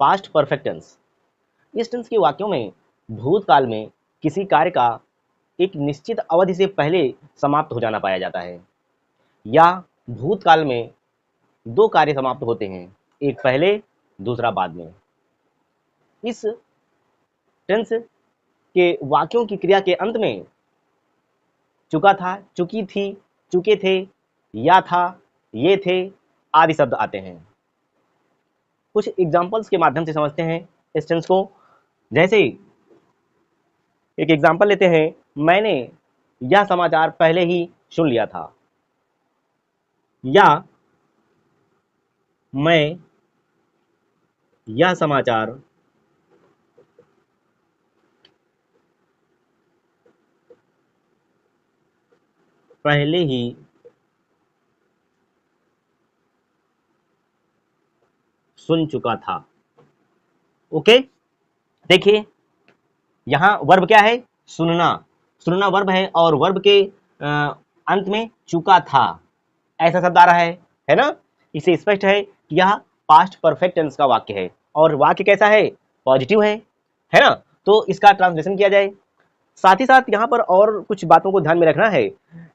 Past perfect tense. इस tense के वाक्यों में भूतकाल में किसी कार्य का एक निश्चित अवधि से पहले समाप्त हो जाना पाया जाता है, या भूतकाल में दो कार्य समाप्त होते हैं, एक पहले दूसरा बाद में। इस टेंस के वाक्यों की क्रिया के अंत में चुका था, चुकी थी, चुके थे, या था, ये थे आदि शब्द आते हैं। कुछ एग्जाम्पल्स के माध्यम से समझते हैं इस टेंस को। जैसे एक एग्जाम्पल लेते हैं, मैंने यह समाचार पहले ही सुन लिया था, या मैं यह समाचार पहले ही सुन चुका था। ओके, देखिए यहां वर्ब क्या है, सुनना। सुनना वर्ब है और वर्ब के अंत में चुका था ऐसा शब्द आ रहा है ना। इससे स्पष्ट है कि यह पास्ट परफेक्ट टेंस का वाक्य है, और वाक्य कैसा है, पॉजिटिव है ना। तो इसका ट्रांसलेशन किया जाए। साथ ही साथ यहाँ पर और कुछ बातों को ध्यान में रखना है।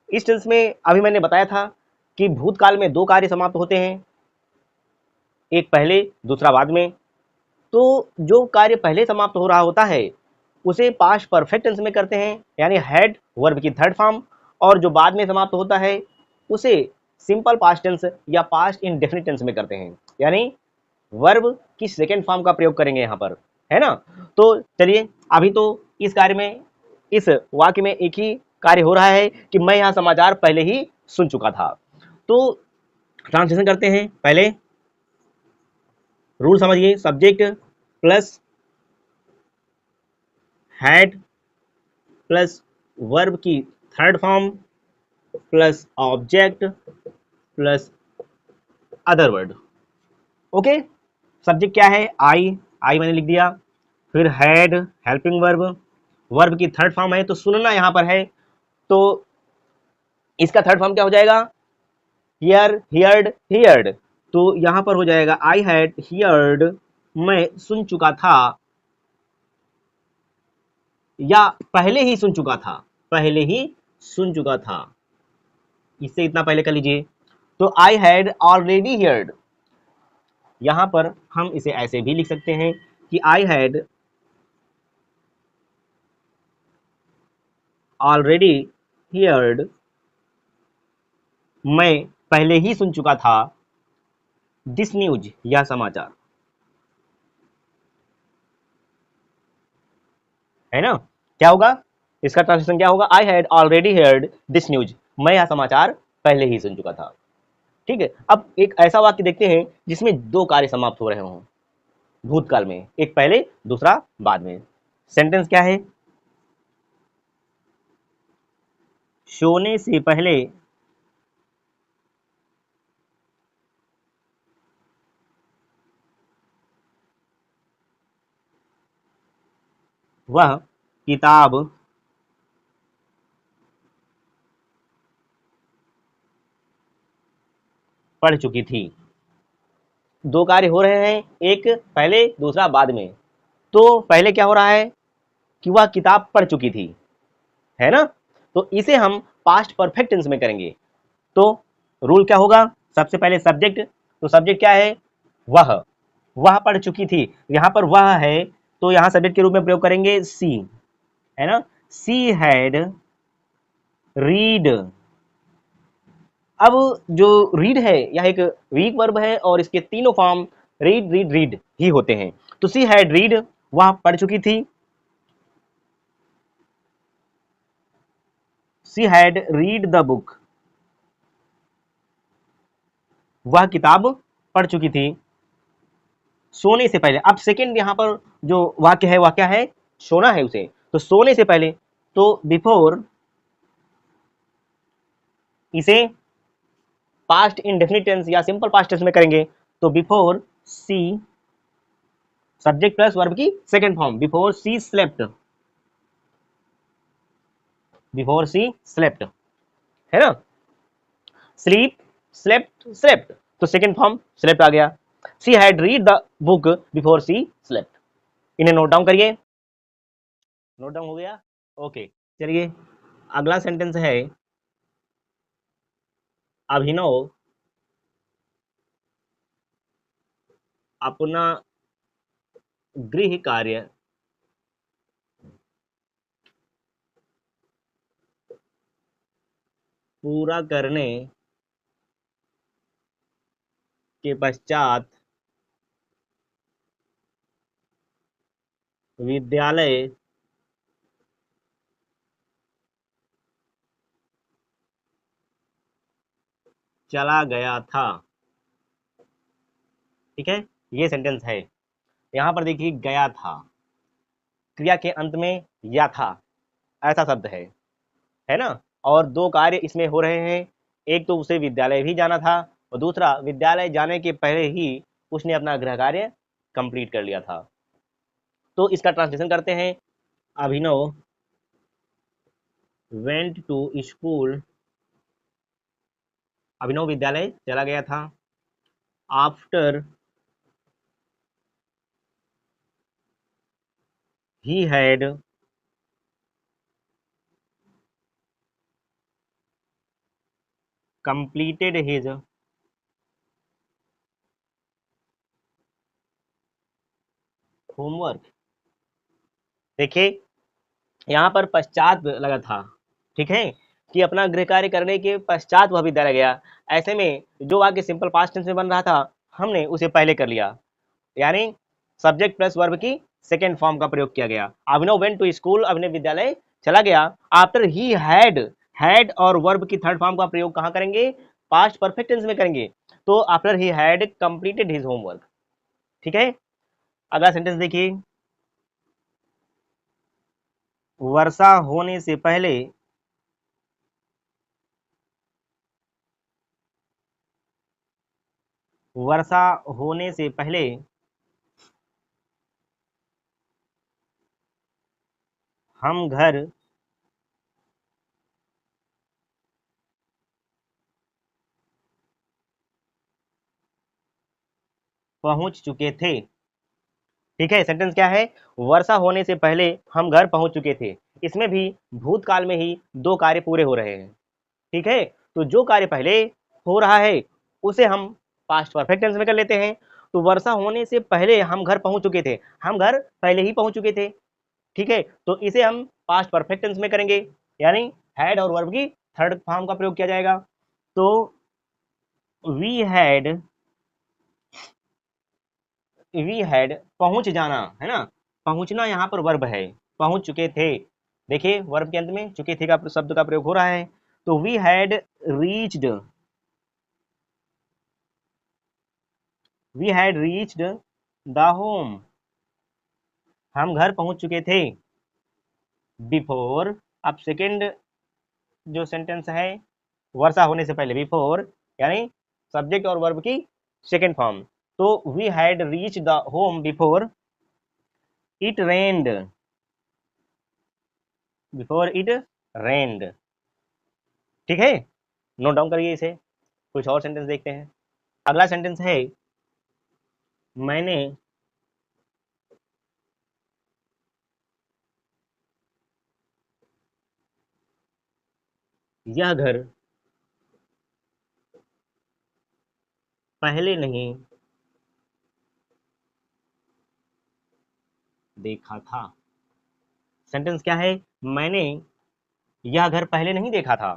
इस टेंस में अभी मैंने बताया था कि भूतकाल में दो कार्य समाप्त होते हैं, एक पहले दूसरा बाद में। तो जो कार्य पहले समाप्त हो रहा होता है उसे पास्ट परफेक्ट टेंस में करते हैं, यानी हैड वर्ब की थर्ड फॉर्म, और जो बाद में समाप्त होता है उसे सिंपल पास्ट टेंस या पास्ट इंडेफिनिट टेंस में करते हैं, यानी वर्ब की सेकेंड फॉर्म का प्रयोग करेंगे यहाँ पर, है ना। तो चलिए, अभी तो इस कार्य में, इस वाक्य में एक ही कार्य हो रहा है कि मैं यहाँ समाचार पहले ही सुन चुका था। तो ट्रांसलेशन करते हैं। पहले रूल समझिए, subject plus had plus verb की third form plus object plus other word. Okay, subject क्या है, आई मैंने लिख दिया। फिर हैड हेल्पिंग वर्ब, वर्ब की थर्ड फॉर्म है तो सुनना यहां पर है, तो इसका थर्ड फॉर्म क्या हो जाएगा, हियर, हियर्ड, हियर्ड। तो यहां पर हो जाएगा आई हैड हियर्ड, मैं सुन चुका था, या पहले ही सुन चुका था, पहले ही सुन चुका था। इससे इतना पहले कर लीजिए, तो आई हैड ऑलरेडी हियर्ड। यहां पर हम इसे ऐसे भी लिख सकते हैं कि आई हैड ऑलरेडी हियर्ड, मैं पहले ही सुन चुका था दिस न्यूज, यह समाचार, है ना। क्या होगा, इसका ट्रांसलेशन क्या होगा, I had already heard this news, मैं यह समाचार पहले ही सुन चुका था। ठीक है, अब एक ऐसा वाक्य देखते हैं जिसमें दो कार्य समाप्त हो रहे हों भूतकाल में, एक पहले दूसरा बाद में। सेंटेंस क्या है, सोने से पहले वह किताब पढ़ चुकी थी। दो कार्य हो रहे हैं, एक पहले दूसरा बाद में। तो पहले क्या हो रहा है कि वह किताब पढ़ चुकी थी, है ना। तो इसे हम पास्ट परफेक्ट टेंस में करेंगे। तो रूल क्या होगा, सबसे पहले सब्जेक्ट, तो सब्जेक्ट क्या है, वह पढ़ चुकी थी। यहां पर वह है तो यहां सब्जेक्ट के रूप में प्रयोग करेंगे सी, है ना। She had read. अब जो रीड है यह एक वीक वर्ब है और इसके तीनों फॉर्म रीड रीड रीड ही होते हैं। तो सी हैड रीड, वह पढ़ चुकी थी, she had read the book, वह किताब पढ़ चुकी थी सोने से पहले। अब सेकंड यहां पर जो वाक्य है वह क्या है, सोना है उसे, तो सोने से पहले, तो बिफोर, इसे पास्ट इंडेफिनिट टेंस या सिंपल पास्ट टेंस में करेंगे। तो बिफोर सी, सब्जेक्ट प्लस वर्ब की सेकंड फॉर्म, बिफोर सी स्लेप्ट, बिफोर सी स्लेप्ट, है ना। स्लीप, स्लेप्ट, स्लेप्ट, तो सेकंड फॉर्म स्लेप्ट आ गया। She had read the book before she slept. इन्हें नोट डाउन करिए। नोट डाउन हो गया? ओके, चलिए अगला सेंटेंस है अभिनव अपना गृह कार्य पूरा करने के पश्चात विद्यालय चला गया था। ठीक है, ये सेंटेंस है। यहां पर देखिए गया था, क्रिया के अंत में या था ऐसा शब्द है ना। और दो कार्य इसमें हो रहे हैं, एक तो उसे विद्यालय भी जाना था और दूसरा विद्यालय जाने के पहले ही उसने अपना गृह कार्य कंप्लीट कर लिया था। तो इसका ट्रांसलेशन करते हैं। अभिनव वेंट टू स्कूल, अभिनव विद्यालय चला गया था। After he had completed his homework. देखिए यहाँ पर पश्चात लगा था, ठीक है, कि अपना गृह कार्य करने के पश्चात वह विद्यालय गया। ऐसे में जो वाक्य सिंपल पास्ट टेंस में बन रहा था हमने उसे पहले कर लिया, यानी सब्जेक्ट प्लस वर्ब की सेकेंड फॉर्म का प्रयोग किया गया। अभिनव वेंट टू स्कूल, अभिनव विद्यालय चला गया। आफ्टर ही हैड और वर्ब की थर्ड फॉर्म का प्रयोग कहाँ करेंगे? पास्ट परफेक्ट टेंस में करेंगे। तो after he had completed his homework. ठीक है, अगला सेंटेंस देखिए। वर्षा होने से पहले वर्षा होने से पहले हम घर पहुंच चुके थे। ठीक है, सेंटेंस क्या है? वर्षा होने से पहले हम घर पहुंच चुके थे। इसमें भी भूतकाल में ही दो कार्य पूरे हो रहे हैं। ठीक है, तो जो कार्य पहले हो रहा है उसे हम पास्ट परफेक्ट टेंस में कर लेते हैं। तो वर्षा होने से पहले हम घर पहुंच चुके थे, हम घर पहले ही पहुंच चुके थे। ठीक है, तो इसे हम पास्ट परफेक्ट टेंस में करेंगे, यानी हैड और वर्ब की थर्ड फॉर्म का प्रयोग किया जाएगा। तो वी हैड पहुंच जाना है ना, पहुंचना यहाँ पर वर्ब है, पहुंच चुके थे। देखिए वर्ब के अंत में चुके थे का शब्द का प्रयोग हो रहा है। तो we had reached the home, हम घर पहुंच चुके थे। बिफोर, अब सेकेंड जो सेंटेंस है वर्षा होने से पहले, बिफोर यानी सब्जेक्ट और वर्ब की सेकेंड फॉर्म। तो we had reach the home before it rained, before it rained. ठीक है, नोट डाउन करिए इसे। कुछ और सेंटेंस देखते हैं। अगला सेंटेंस है मैंने यह घर पहले नहीं देखा था। सेंटेंस क्या है? मैंने यह घर पहले नहीं देखा था,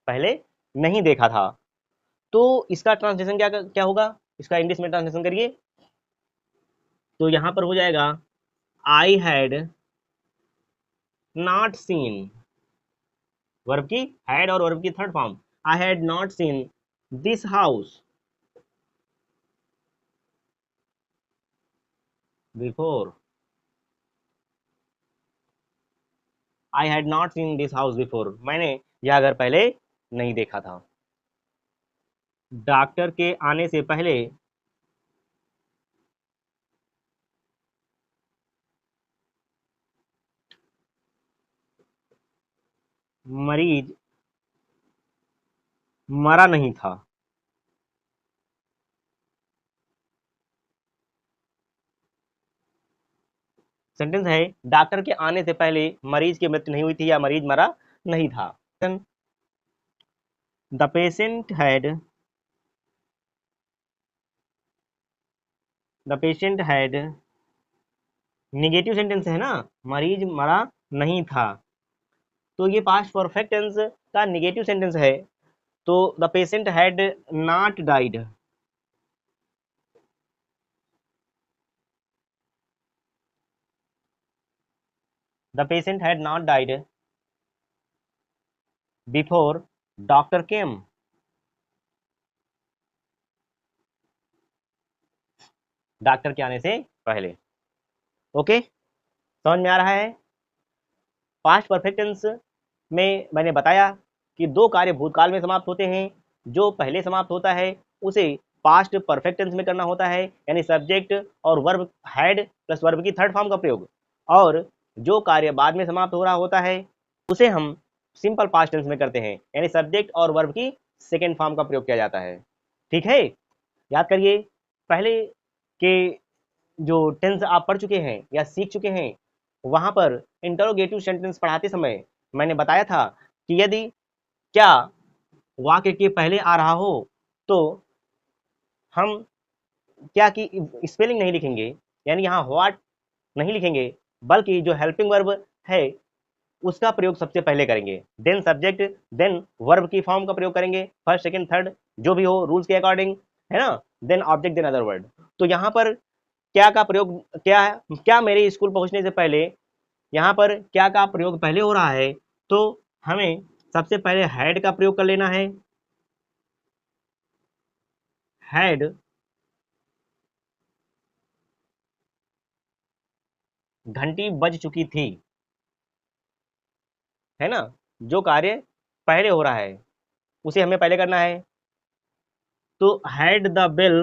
पहले नहीं देखा था। तो इसका ट्रांसलेशन क्या क्या होगा? इसका इंग्लिश में ट्रांसलेशन करिए तो यहां पर हो जाएगा I had not seen, verb की हैड और वर्ब की third form. I had not seen this house before, I had not seen this house before, मैंने यह घर पहले नहीं देखा था। डॉक्टर के आने से पहले मरीज मरा नहीं था। सेंटेंस है डॉक्टर के आने से पहले मरीज की मृत्यु नहीं हुई थी या मरीज मरा नहीं था। The patient had negative sentence है ना, मरीज मरा नहीं था, तो ये पास्ट परफेक्ट टेंस का निगेटिव सेंटेंस है, तो the patient had not died. The patient had not died before doctor came. Doctor के आने से पहले। ओके, समझ में आ रहा है। पास्ट परफेक्ट टेंस में मैंने बताया कि दो कार्य भूतकाल में समाप्त होते हैं, जो पहले समाप्त होता है उसे पास्ट परफेक्ट टेंस में करना होता है, यानी सब्जेक्ट और वर्ब हैड प्लस वर्ब की थर्ड फॉर्म का प्रयोग, और जो कार्य बाद में समाप्त हो रहा होता है उसे हम सिंपल पास्ट टेंस में करते हैं, यानी सब्जेक्ट और वर्ब की सेकेंड फॉर्म का प्रयोग किया जाता है। ठीक है, याद करिए, पहले के जो टेंस आप पढ़ चुके हैं या सीख चुके हैं, वहां पर इंटरोगेटिव सेंटेंस पढ़ाते समय मैंने बताया था कि यदि क्या वाक्य के पहले आ रहा हो तो हम क्या की स्पेलिंग नहीं लिखेंगे, यानी यहाँ व्हाट नहीं लिखेंगे, बल्कि जो हेल्पिंग वर्ब है उसका प्रयोग सबसे पहले करेंगे, देन सब्जेक्ट, देन वर्ब की फॉर्म का प्रयोग करेंगे, फर्स्ट सेकंड थर्ड जो भी हो रूल्स के अकॉर्डिंग, है ना, then object, then other word. तो यहाँ पर क्या का प्रयोग क्या है, क्या मेरे स्कूल पहुंचने से पहले यहाँ पर क्या का प्रयोग पहले हो रहा है, तो हमें सबसे पहले हैड का प्रयोग कर लेना है। हैड घंटी बज चुकी थी, है ना, जो कार्य पहले हो रहा है उसे हमें पहले करना है, तो हैड द बेल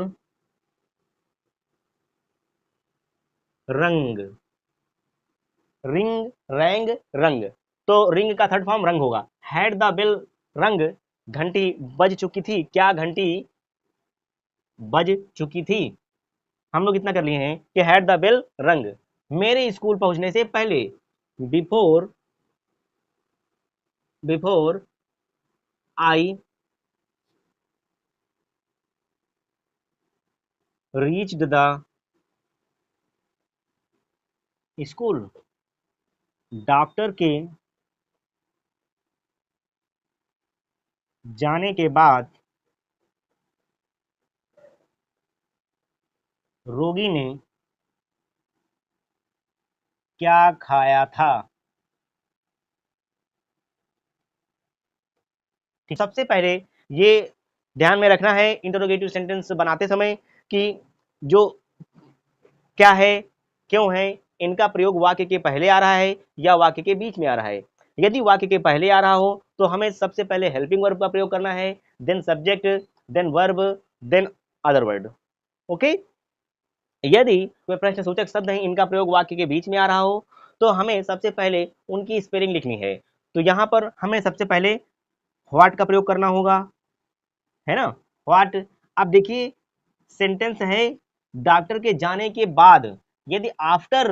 रंग, रिंग रैंग रंग, तो रिंग का थर्ड फॉर्म रंग होगा। हैड द बेल रंग, घंटी बज चुकी थी, क्या घंटी बज चुकी थी। हम लोग इतना कर लिए हैं कि हैड द बेल रंग, मेरे स्कूल पहुंचने से पहले, before before I reached the school, doctor के जाने के बाद रोगी ने क्या खाया था। ठीक, सबसे पहले ये ध्यान में रखना है इंटरोगेटिव सेंटेंस बनाते समय कि जो क्या है, क्यों है, इनका प्रयोग वाक्य के पहले आ रहा है या वाक्य के बीच में आ रहा है। यदि वाक्य के पहले आ रहा हो तो हमें सबसे पहले हेल्पिंग वर्ब का प्रयोग करना है, then subject, then verb, then other word. Okay, यदि कोई प्रश्न सूचक शब्द है इनका प्रयोग वाक्य के बीच में आ रहा हो तो हमें सबसे पहले उनकी स्पेलिंग लिखनी है, तो यहाँ पर हमें सबसे पहले व्हाट का प्रयोग करना होगा, है ना, व्हाट। अब देखिए, सेंटेंस है डॉक्टर के जाने के बाद, यदि आफ्टर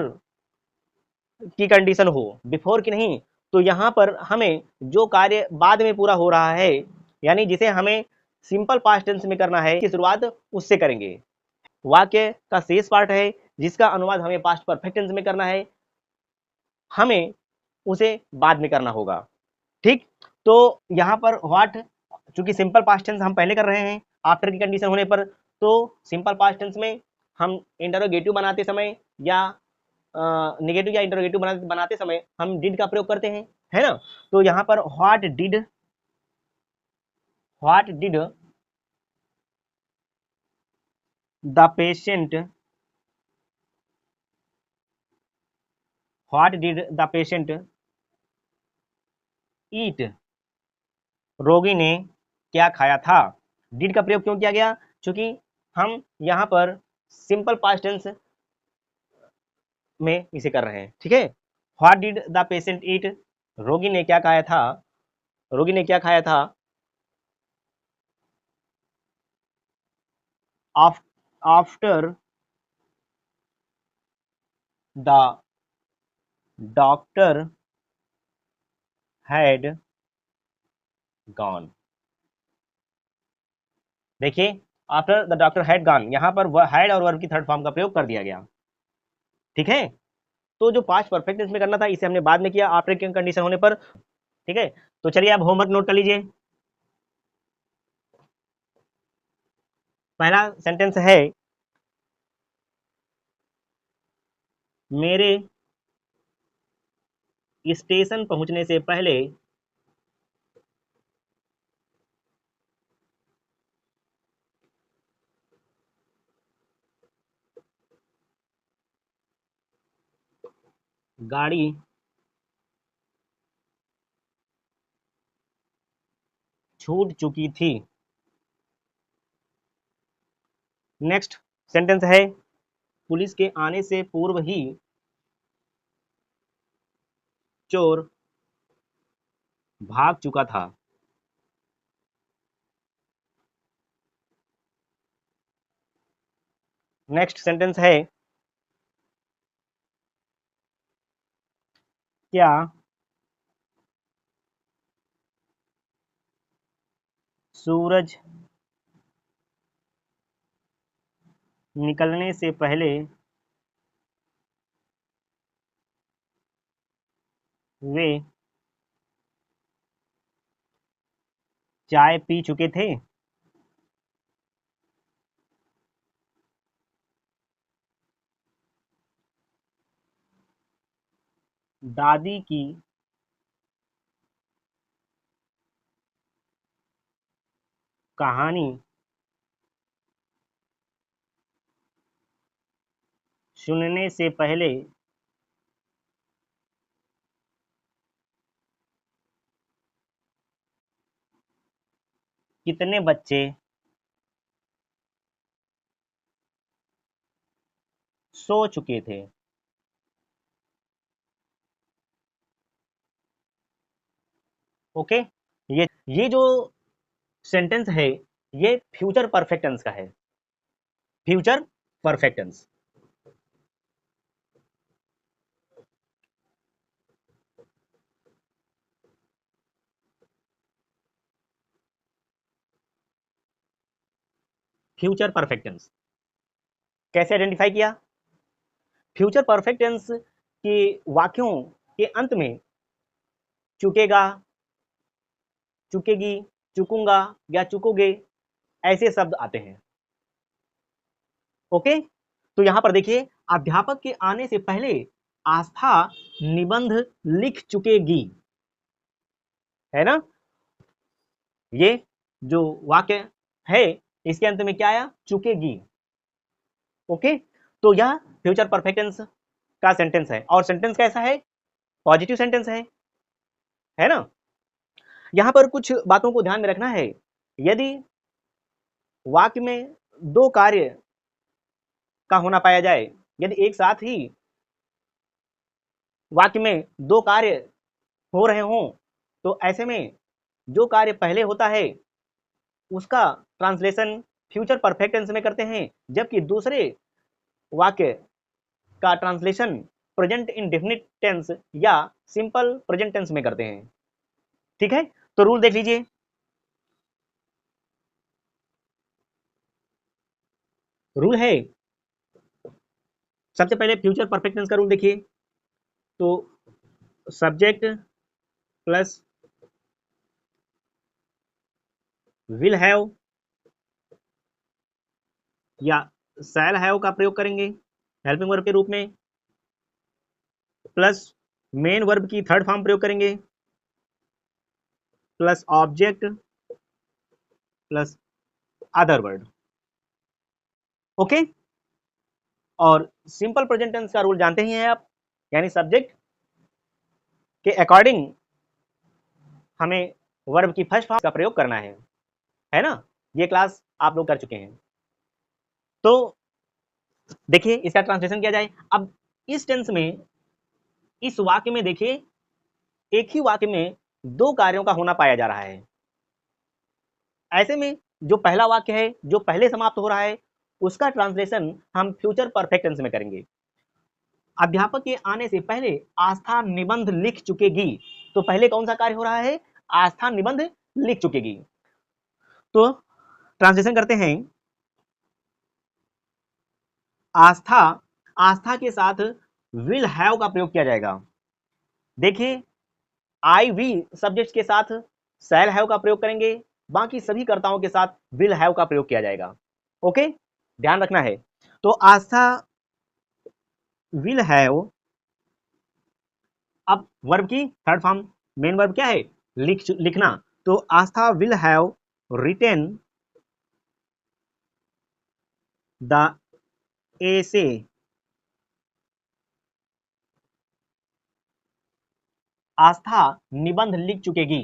की कंडीशन हो, बिफोर की नहीं, तो यहाँ पर हमें जो कार्य बाद में पूरा हो रहा है, यानी जिसे हमें सिंपल पास्ट टेंस में करना है की शुरुआत उससे करेंगे। वाक्य का शेष पार्ट है जिसका अनुवाद हमें पास्ट परफेक्ट टेंस में करना है, हमें उसे बाद में करना होगा। ठीक, तो यहाँ पर व्हाट, चूंकि सिंपल पास्ट टेंस हम पहले कर रहे हैं आफ्टर की कंडीशन होने पर, तो सिंपल पास्ट टेंस में हम इंटरोगेटिव बनाते समय या नेगेटिव या इंटरोगेटिव बनाते समय हम डिड का प्रयोग करते हैं, है ना। तो यहाँ पर what did the patient, what did the patient eat, रोगी ने क्या खाया था। डिड का प्रयोग क्यों किया गया, क्योंकि हम यहाँ पर सिंपल पास्ट टेंस में इसे कर रहे हैं। ठीक है, what did the patient eat, रोगी ने क्या खाया था, रोगी ने क्या खाया था, after the doctor had gone. देखिए, after the doctor had gone, यहां पर हैड और वर्ब की थर्ड फॉर्म का प्रयोग कर दिया गया। ठीक है, तो जो पास्ट परफेक्ट टेंस में करना था इसे हमने बाद में किया आफ्टर की कंडीशन होने पर। ठीक है, तो चलिए आप होमवर्क नोट कर लीजिए। पहला सेंटेंस है, मेरे स्टेशन पहुंचने से पहले गाड़ी छूट चुकी थी। नेक्स्ट सेंटेंस है, पुलिस के आने से पूर्व ही चोर भाग चुका था। नेक्स्ट सेंटेंस है, क्या सूरज निकलने से पहले वे चाय पी चुके थे। दादी की कहानी सुनने से पहले कितने बच्चे सो चुके थे। ओके, ये जो सेंटेंस है ये फ्यूचर परफेक्ट टेंस का है। Future perfect tense. Future perfect tense कैसे आइडेंटिफाई किया? फ्यूचर परफेक्ट टेंस के वाक्यों के अंत में चुकेगा, चुकेगी, चुकूंगा या चुकोगे ऐसे शब्द आते हैं। ओके, तो यहां पर देखिए, अध्यापक के आने से पहले आस्था निबंध लिख चुकेगी, है ना। ये जो वाक्य है इसके अंत में क्या आया? चुकेगी। ओके, तो यह फ्यूचर परफेक्ट टेंस का सेंटेंस है और सेंटेंस कैसा है? पॉजिटिव सेंटेंस है ना। यहां पर कुछ बातों को ध्यान में रखना है। यदि वाक्य में दो कार्य का होना पाया जाए, यदि एक साथ ही वाक्य में दो कार्य हो रहे हों, तो ऐसे में जो कार्य पहले होता है उसका ट्रांसलेशन फ्यूचर परफेक्ट टेंस में करते हैं, जबकि दूसरे वाक्य का ट्रांसलेशन प्रेजेंट इंडेफिनिट टेंस या सिंपल प्रेजेंट टेंस में करते हैं। ठीक है, तो रूल देख लीजिए। रूल है, सबसे पहले फ्यूचर परफेक्ट टेंस का रूल देखिए, तो सब्जेक्ट प्लस विल हैव या शैल हैव का प्रयोग करेंगे हेल्पिंग वर्ब के रूप में, प्लस मेन वर्ब की थर्ड फॉर्म प्रयोग करेंगे, plus object plus other word. Okay, और सिंपल प्रेजेंट टेंस का रूल जानते ही हैं आप, यानी सब्जेक्ट के अकॉर्डिंग हमें वर्ब की फर्स्ट फॉर्म का प्रयोग करना है ना। ये क्लास आप लोग कर चुके हैं। तो देखिए इसका ट्रांसलेशन किया जाए। अब इस टेंस में, इस वाक्य में देखिए, एक ही वाक्य में दो कार्यों का होना पाया जा रहा है। ऐसे में जो पहला वाक्य है जो पहले समाप्त हो रहा है उसका ट्रांसलेशन हम फ्यूचर परफेक्ट टेंस में करेंगे। अध्यापक के आने से पहले आस्था निबंध लिख चुकेगी। तो पहले कौन सा कार्य हो रहा है? आस्था निबंध लिख चुकेगी। तो ट्रांसलेशन करते हैं। आस्था, आस्था के साथ विल हैव का प्रयोग किया जाएगा। देखिए, आई वी सब्जेक्ट के साथ शैल हैव का प्रयोग करेंगे, बाकी सभी कर्ताओं के साथ विल हैव का प्रयोग किया जाएगा। ओके, ध्यान रखना है। तो आस्था विल हैव, अब वर्ब की थर्ड फॉर्म, मेन वर्ब क्या है? लिखना। तो आस्था will have retain the essay, आस्था निबंध लिख चुकेगी।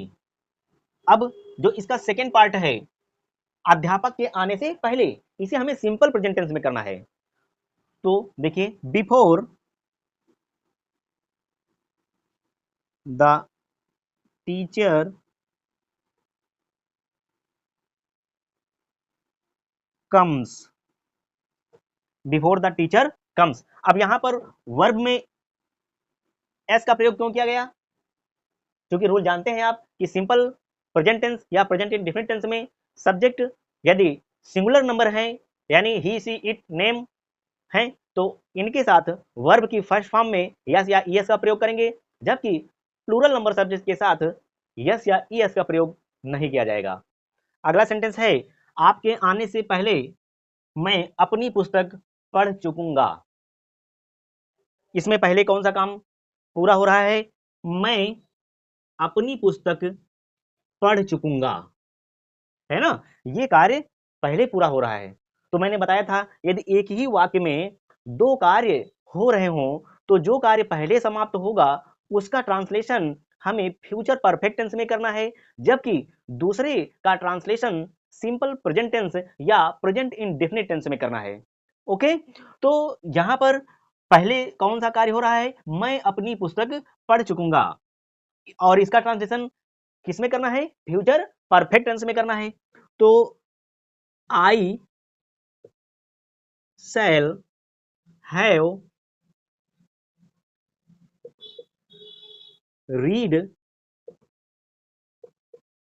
अब जो इसका सेकेंड पार्ट है, अध्यापक के आने से पहले, इसे हमें सिंपल प्रेजेंट टेंस में करना है। तो देखिए, before the teacher comes, before the teacher comes. अब यहां पर वर्ब में एस का प्रयोग क्यों किया गया? क्योंकि रूल जानते हैं आप कि सिंपल प्रेजेंट टेंस या प्रेजेंट इंडेफिनिट टेंस में सब्जेक्ट यदि सिंगुलर नंबर है, यानी ही सी इट नेम है, तो इनके साथ वर्ब की फर्स्ट फॉर्म में यस या ईएस का प्रयोग करेंगे, जबकि प्लूरल नंबर सब्जेक्ट के साथ यस या ईएस का प्रयोग नहीं किया जाएगा। अगला सेंटेंस है, आपके आने से पहले मैं अपनी पुस्तक पढ़ चुकूंगा। इसमें पहले कौन सा काम पूरा हो रहा है? मैं अपनी पुस्तक पढ़ चुकूंगा, है ना? ये कार्य पहले पूरा हो रहा है। तो मैंने बताया था, यदि एक ही वाक्य में दो कार्य हो रहे हों, तो जो कार्य पहले समाप्त होगा उसका ट्रांसलेशन हमें फ्यूचर परफेक्ट टेंस में करना है, जबकि दूसरे का ट्रांसलेशन सिंपल प्रेजेंट टेंस या प्रेजेंट इंडेफिनिट टेंस में करना है। ओके, तो यहां पर पहले कौन सा कार्य हो रहा है? मैं अपनी पुस्तक पढ़ चुकूंगा, और इसका ट्रांसलेशन किस में करना है? फ्यूचर परफेक्ट टेंस में करना है। तो I shall have read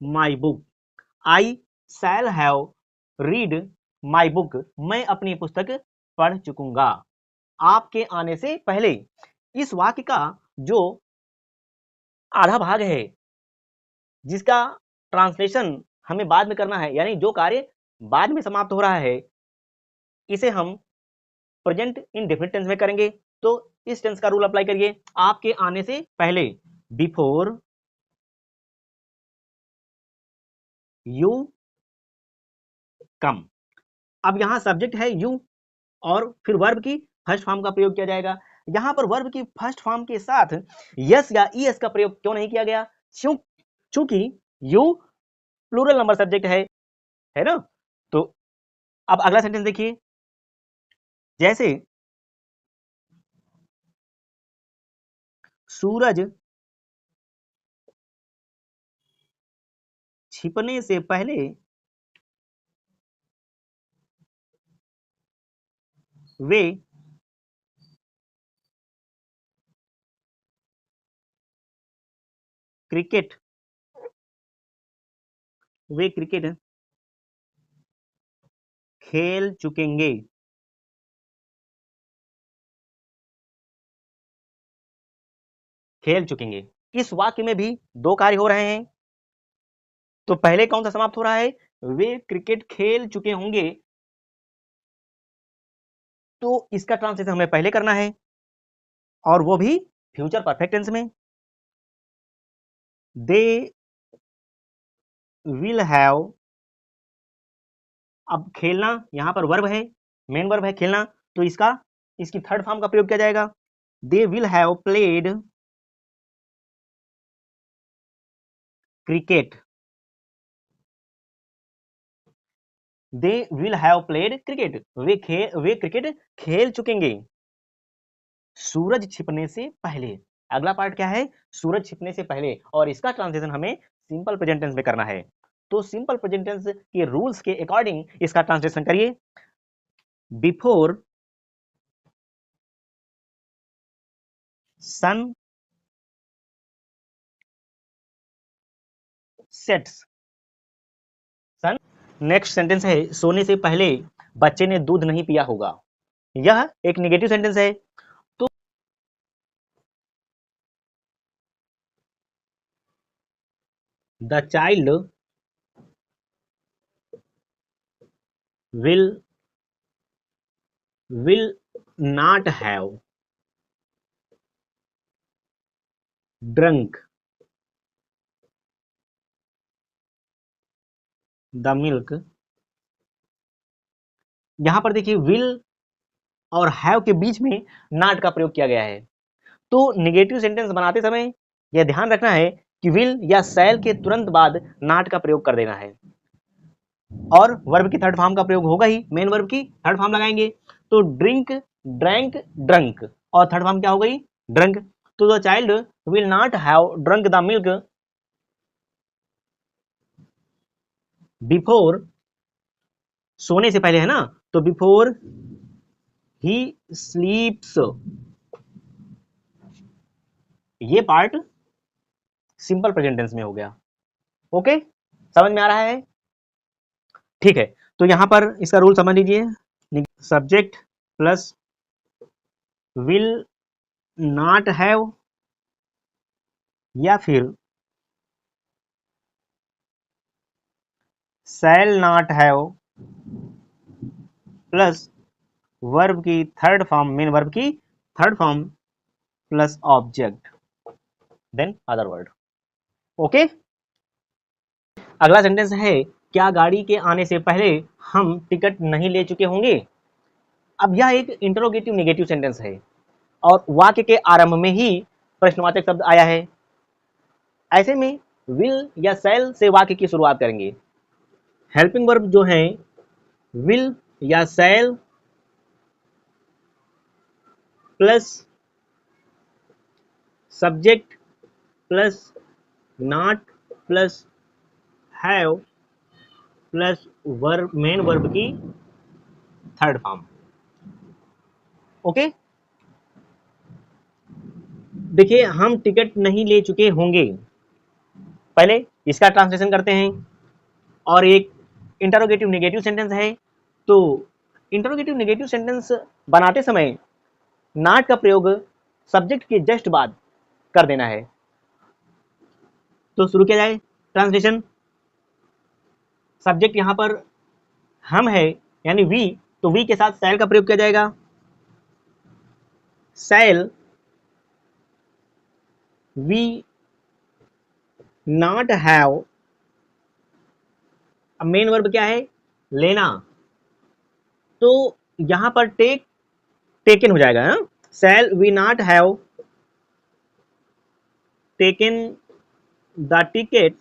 my book, I shall have read my book, मैं अपनी पुस्तक पढ़ चुकूंगा। आपके आने से पहले, इस वाक्य का जो आधा भाग है, जिसका ट्रांसलेशन हमें बाद में करना है, यानी जो कार्य बाद में समाप्त हो रहा है, इसे हम प्रेजेंट इंडेफिनिट टेंस में करेंगे। तो इस टेंस का रूल अप्लाई करिए। आपके आने से पहले, बिफोर यू कम। अब यहां सब्जेक्ट है यू, और फिर वर्ब की फर्स्ट फॉर्म का प्रयोग किया जाएगा। यहां पर वर्ब की फर्स्ट फॉर्म के साथ यस या ईएस का प्रयोग क्यों नहीं किया गया? चूंकि यू प्लूरल नंबर सब्जेक्ट है ना? तो अब अगला सेंटेंस देखिए, जैसे सूरज छिपने से पहले वे क्रिकेट वे क्रिकेट खेल चुकेंगे। खेल चुकेंगे, इस वाक्य में भी दो कार्य हो रहे हैं। तो पहले कौन सा समाप्त हो रहा है? वे क्रिकेट खेल चुके होंगे, तो इसका ट्रांसलेशन हमें पहले करना है, और वो भी फ्यूचर परफेक्ट टेंस में। दे विल हैव, अब खेलना यहां पर वर्ब है, मेन वर्ब है खेलना, तो इसकी थर्ड फॉर्म का प्रयोग किया जाएगा। They will have played cricket, they will have played cricket, way cricket खेल चुकेंगे सूरज छिपने से पहले। अगला पार्ट क्या है? सूरज छिपने से पहले, और इसका ट्रांसलेशन हमें सिंपल प्रेजेंट टेंस में करना है। तो सिंपल प्रेजेंट टेंस के रूल्स के अकॉर्डिंग इसका ट्रांसलेशन करिए। Before sun sets. Sun. Next sentence है सोने से पहले बच्चे ने दूध नहीं पिया होगा। यह एक निगेटिव सेंटेंस है। तो the child will not have drunk the milk। यहां पर देखिए will और have के बीच में not का प्रयोग किया गया है। तो निगेटिव सेंटेंस बनाते समय यह ध्यान रखना है कि will या shall के तुरंत बाद not का प्रयोग कर देना है। और वर्ब की थर्ड फॉर्म का प्रयोग होगा ही, मेन वर्ब की थर्ड फॉर्म लगाएंगे। तो ड्रिंक, ड्रैंक, ड्रंक, और थर्ड फॉर्म क्या हो गई? ड्रंक। तो the child will not have drunk the milk before, सोने से पहले है ना, तो बिफोर ही स्लीप्स। ये पार्ट सिंपल प्रेजेंट टेंस में हो गया। ओके, समझ में आ रहा है? ठीक है, तो यहां पर इसका रूल समझ लीजिए। Subject plus will not have या फिर shall not have plus verb की थर्ड फॉर्म, मेन वर्ब की third form plus object then other word. Okay, अगला सेंटेंस है क्या गाड़ी के आने से पहले हम टिकट नहीं ले चुके होंगे। अब यह एक इंटरोगेटिव नेगेटिव सेंटेंस है और वाक्य के आरंभ में ही प्रश्नवाचक शब्द आया है। ऐसे में विल या शैल से वाक्य की शुरुआत करेंगे। हेल्पिंग वर्ब जो है विल या शैल plus subject plus not plus have plus verb, main verb की थर्ड फॉर्म। ओके, देखिए हम टिकट नहीं ले चुके होंगे, पहले इसका ट्रांसलेशन करते हैं। और एक इंटरोगेटिव नेगेटिव सेंटेंस है, तो इंटरोगेटिव नेगेटिव सेंटेंस बनाते समय नॉट का प्रयोग सब्जेक्ट के जस्ट बाद कर देना है। तो शुरू किया जाए ट्रांसलेशन। सब्जेक्ट यहां पर हम है यानी वी, तो वी के साथ शैल का प्रयोग किया जाएगा। शैल वी नॉट हैव, अब मेन वर्ब क्या है? लेना। तो यहां पर टेकन हो जाएगा। Shall we not have taken the ticket,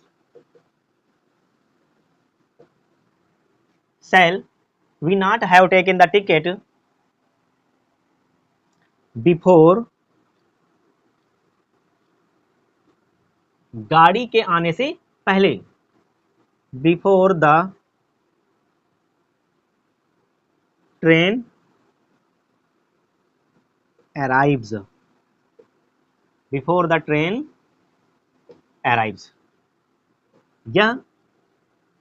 shall we not have taken the ticket before, गाड़ी के आने से पहले, before the train arrives, before the train arrives. यह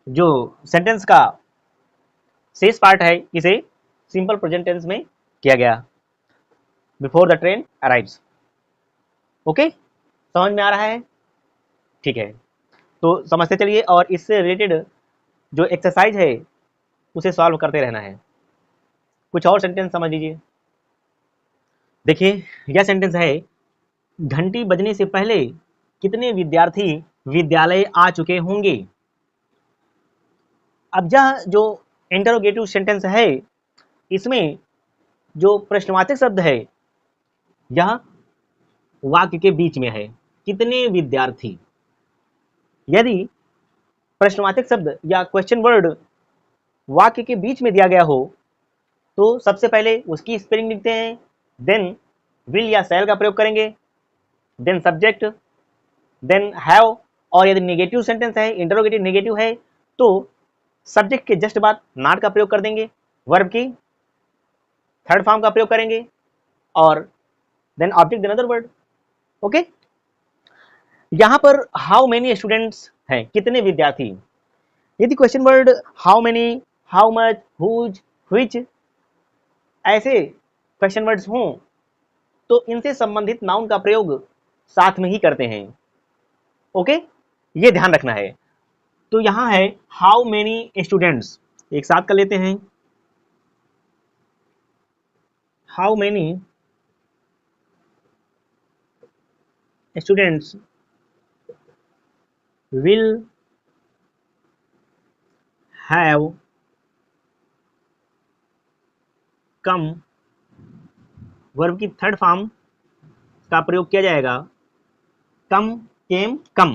जो सेंटेंस का शेष पार्ट है इसे सिंपल प्रेजेंट टेंस में किया गया, before the train arrives. Okay, समझ में आ रहा है? ठीक है, तो समझते चलिए और इससे रिलेटेड जो एक्सरसाइज है उसे सॉल्व करते रहना है। कुछ और सेंटेंस समझ लीजिए। देखिए यह सेंटेंस है घंटी बजने से पहले कितने विद्यार्थी विद्यालय आ चुके होंगे। अब यह जो इंटरोगेटिव सेंटेंस है इसमें जो प्रश्नवाचक शब्द है यह वाक्य के बीच में है, कितने विद्यार्थी। यदि प्रश्नवाचक शब्द या क्वेश्चन वर्ड वाक्य के बीच में दिया गया हो तो सबसे पहले उसकी स्पेलिंग लिखते हैं, देन विल या शैल का प्रयोग करेंगे, देन सब्जेक्ट, देन हैव। और यदि नेगेटिव सेंटेंस है, इंटरोगेटिव नेगेटिव है, तो सब्जेक्ट के जस्ट बाद नॉट का प्रयोग कर देंगे, वर्ब की थर्ड फॉर्म का प्रयोग करेंगे और then object then other word. Okay, यहां पर हाउ मेनी स्टूडेंट्स हैं, कितने विद्यार्थी। यदि question word how many, how much, whose, which ऐसे क्वेश्चन वर्ड्स हों तो इनसे संबंधित नाउन का प्रयोग साथ में ही करते हैं। ओके, ये ध्यान रखना है। तो यहां है हाउ मेनी स्टूडेंट्स, एक साथ कर लेते हैं। How many students will have come, verb की थर्ड फॉर्म का प्रयोग किया जाएगा, कम, केम, कम।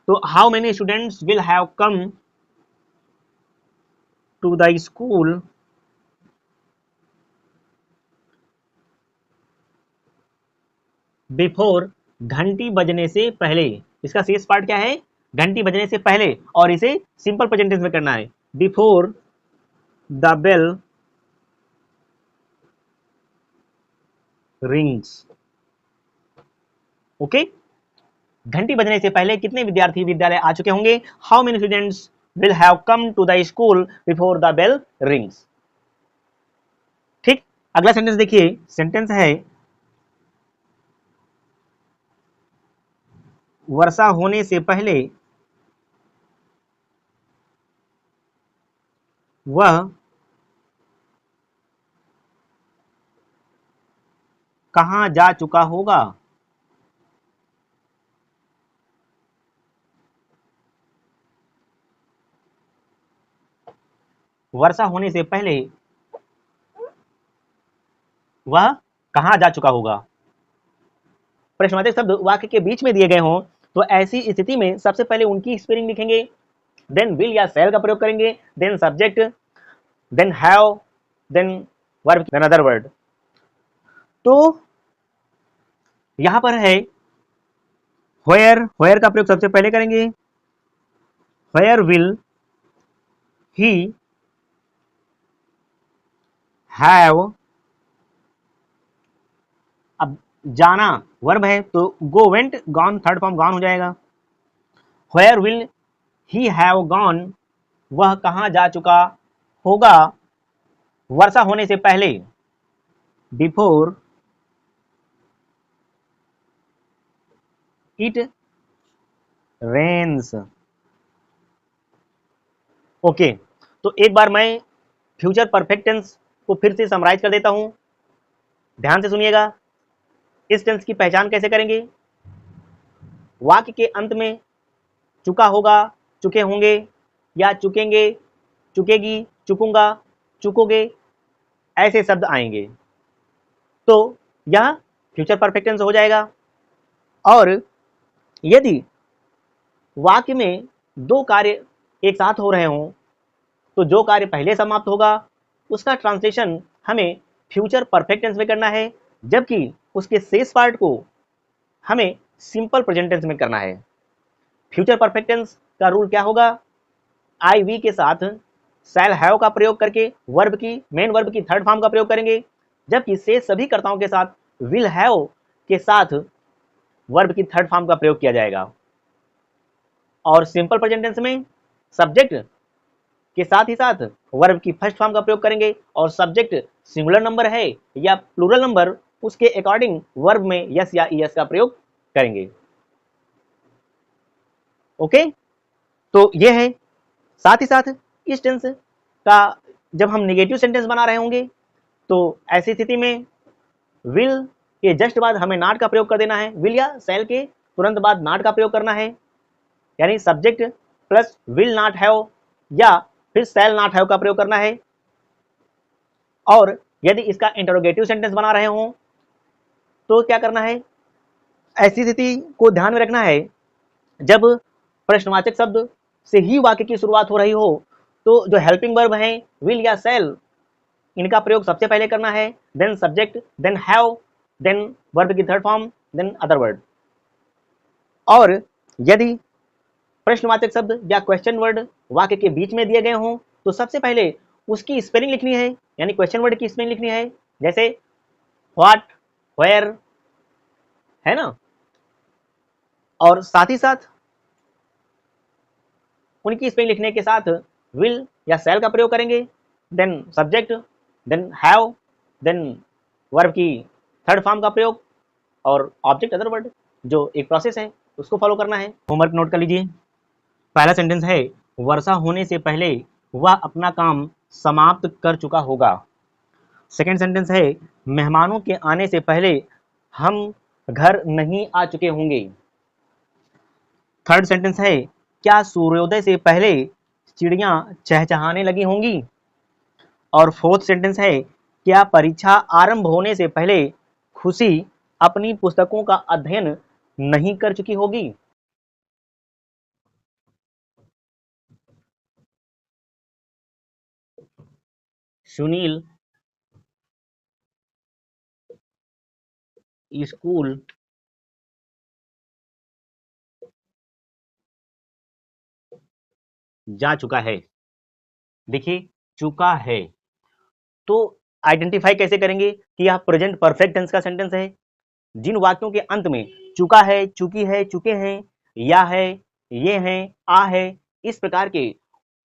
तो how many students will have come to the school before, घंटी बजने से पहले। इसका शेष पार्ट क्या है, घंटी बजने से पहले, और इसे सिंपल प्रेजेंट टेंस में करना है, before the bell rings. Okay, घंटी बजने से पहले कितने विद्यार्थी विद्यालय आ चुके होंगे, how many students will have come to the school before the bell rings. ठीक, अगला सेंटेंस देखिए, सेंटेंस है वर्षा होने से पहले वह कहां जा चुका होगा। वर्षा होने से पहले वह कहां जा चुका होगा। प्रश्नवाचक शब्द वाक्य के बीच में दिए गए हों तो ऐसी स्थिति में सबसे पहले उनकी स्पेलिंग लिखेंगे, देन विल या शैल का प्रयोग करेंगे, then subject, then have, then verb, then other word. तो यहां पर है व्हेयर, व्हेयर का प्रयोग सबसे पहले करेंगे, व्हेयर विल ही हैव, अब जाना वर्ब है तो go, went, gone third form gone हो जाएगा। Where will he have gone, वह कहां जा चुका होगा वर्षा होने से पहले, बिफोर इट रेन्स। ओके, तो एक बार मैं फ्यूचर परफेक्ट टेंस को फिर से समराइज कर देता हूं, ध्यान से सुनिएगा। इस टेंस की पहचान कैसे करेंगे, वाक्य के अंत में चुका होगा, चुके होंगे या चुकेंगे, चुकेगी, चुकूंगा, चुकोगे ऐसे शब्द आएंगे तो यह फ्यूचर परफेक्ट टेंस हो जाएगा। और यदि वाक्य में दो कार्य एक साथ हो रहे हों तो जो कार्य पहले समाप्त होगा उसका ट्रांसलेशन हमें फ्यूचर परफेक्ट टेंस में करना है, जबकि उसके शेष पार्ट को हमें सिंपल प्रेजेंट टेंस में करना है। फ्यूचर परफेक्ट टेंस का रूल क्या होगा, आई वी के साथ शैल हैव का प्रयोग करके वर्ब की, मेन वर्ब की थर्ड फॉर्म का प्रयोग करेंगे, जबकि शेष सभी कर्ताओं के साथ विल हैव के साथ वर्ब की थर्ड फॉर्म का प्रयोग किया जाएगा। और सिंपल प्रेजेंट टेंस में सब्जेक्ट के साथ ही साथ वर्ब की फर्स्ट फॉर्म का प्रयोग करेंगे, और सब्जेक्ट सिंगुलर नंबर है या प्लूरल नंबर उसके अकॉर्डिंग वर्ब में यस या ईएस का प्रयोग करेंगे। ओके, तो ये है। साथ ही साथ इस टेंस का जब हम नेगेटिव सेंटेंस बना रहे होंगे तो ऐसी स्थिति में विल के जस्ट बाद हमें नॉट का प्रयोग कर देना है, विल या शैल के तुरंत बाद नॉट का प्रयोग करना है, यानी subject plus will not have या फिर शैल नॉट हैव का प्रयोग करना है। और यदि इसका इंटरोगेटिव सेंटेंस बना रहे हों तो क्या करना है, ऐसी स्थिति को ध्यान में रखना है जब प्रश्नवाचक शब्द से ही वाक्य की शुरुआत हो रही हो तो जो हेल्पिंग वर्ब हैं विल या शैल इनका प्रयोग सबसे पहले करना है, then subject, then have, then verb की third form, then other word. और यदि प्रश्नवाचक शब्द या क्वेश्चन वर्ड वाक्य के बीच में दिए गए हों तो सबसे पहले उसकी स्पेलिंग लिखनी है, यानी क्वेश्चन वर्ड की स्पेलिंग लिखनी है, जैसे व्हाट, वेयर, है ना, और साथ ही साथ उनकी स्पेलिंग लिखने के साथ विल या शैल का प्रयोग करेंगे, then subject, then have, then verb की थर्ड फॉर्म का प्रयोग और ऑब्जेक्ट अदर वर्ड, जो एक प्रोसेस है उसको फॉलो करना है। होमवर्क नोट कर लीजिए। पहला सेंटेंस है वर्षा होने से पहले वह अपना काम समाप्त कर चुका होगा। सेकंड सेंटेंस है मेहमानों के आने से पहले हम घर नहीं आ चुके होंगे। थर्ड सेंटेंस है क्या सूर्योदय से पहले चिड़ियां चहचहाने लगी होंगी। और फोर्थ सेंटेंस है क्या परीक्षा आरंभ होने से पहले खुशी अपनी पुस्तकों का अध्ययन नहीं कर चुकी होगी। सुनील स्कूल जा चुका है। देखिए चुका है, तो आइडेंटिफाई कैसे करेंगे कि यह प्रेजेंट परफेक्ट टेंस का सेंटेंस है। जिन वाक्यों के अंत में चुका है, चुकी है, चुके हैं, या है, ये हैं, आ है, इस प्रकार के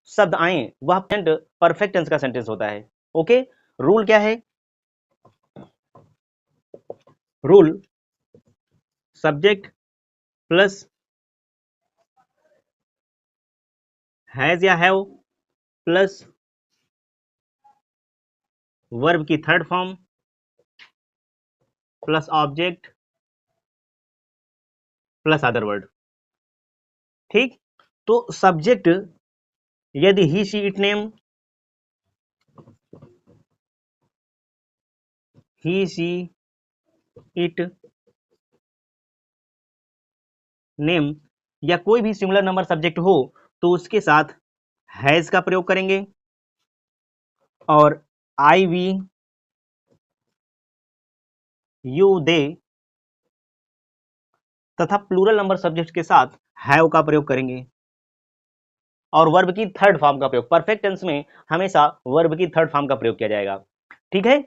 शब्द आए वह प्रेजेंट परफेक्ट टेंस का सेंटेंस होता है। ओके, रूल क्या है? रूल सब्जेक्ट प्लस हैज या हैव प्लस वर्ब की third form plus object plus other word. ठीक, तो सब्जेक्ट यदि he she it name, he she it name या कोई भी सिंगुलर नंबर सब्जेक्ट हो तो उसके साथ हैज का प्रयोग करेंगे और आई, वी, यू, दे तथा प्लूरल नंबर सब्जेक्ट के साथ हैव का प्रयोग करेंगे और वर्ब की थर्ड फॉर्म का प्रयोग। परफेक्ट टेंस में हमेशा वर्ब की थर्ड फॉर्म का प्रयोग किया जाएगा। ठीक है,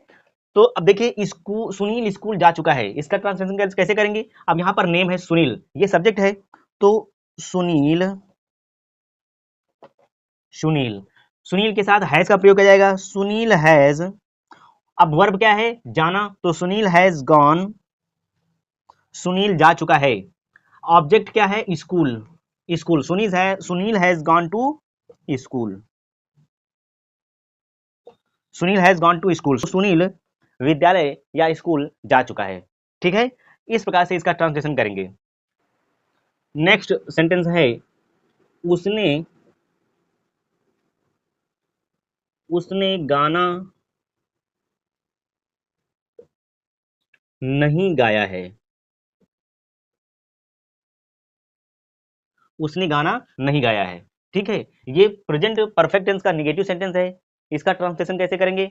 तो अब देखिए स्कूल, सुनील स्कूल जा चुका है, इसका ट्रांसलेशन कैसे करेंगे? अब यहां पर नेम है सुनील, ये सब्जेक्ट है, तो सुनील, सुनील, सुनील के साथ हैज का प्रयोग किया जाएगा, सुनील हैज। अब वर्ब क्या है? जाना, तो सुनील हैज गॉन, सुनील जा चुका है। ऑब्जेक्ट क्या है? School, school, Sunil has gone to school, Sunil has gone to school, Sunil विद्यालय या स्कूल जा चुका है। ठीक है, इस प्रकार से इसका ट्रांसलेशन करेंगे। नेक्स्ट सेंटेंस है उसने, उसने गाना नहीं गाया है, उसने गाना नहीं गाया है। ठीक है, ये प्रेजेंट परफेक्ट टेंस का निगेटिव सेंटेंस है। इसका ट्रांसलेशन कैसे करेंगे?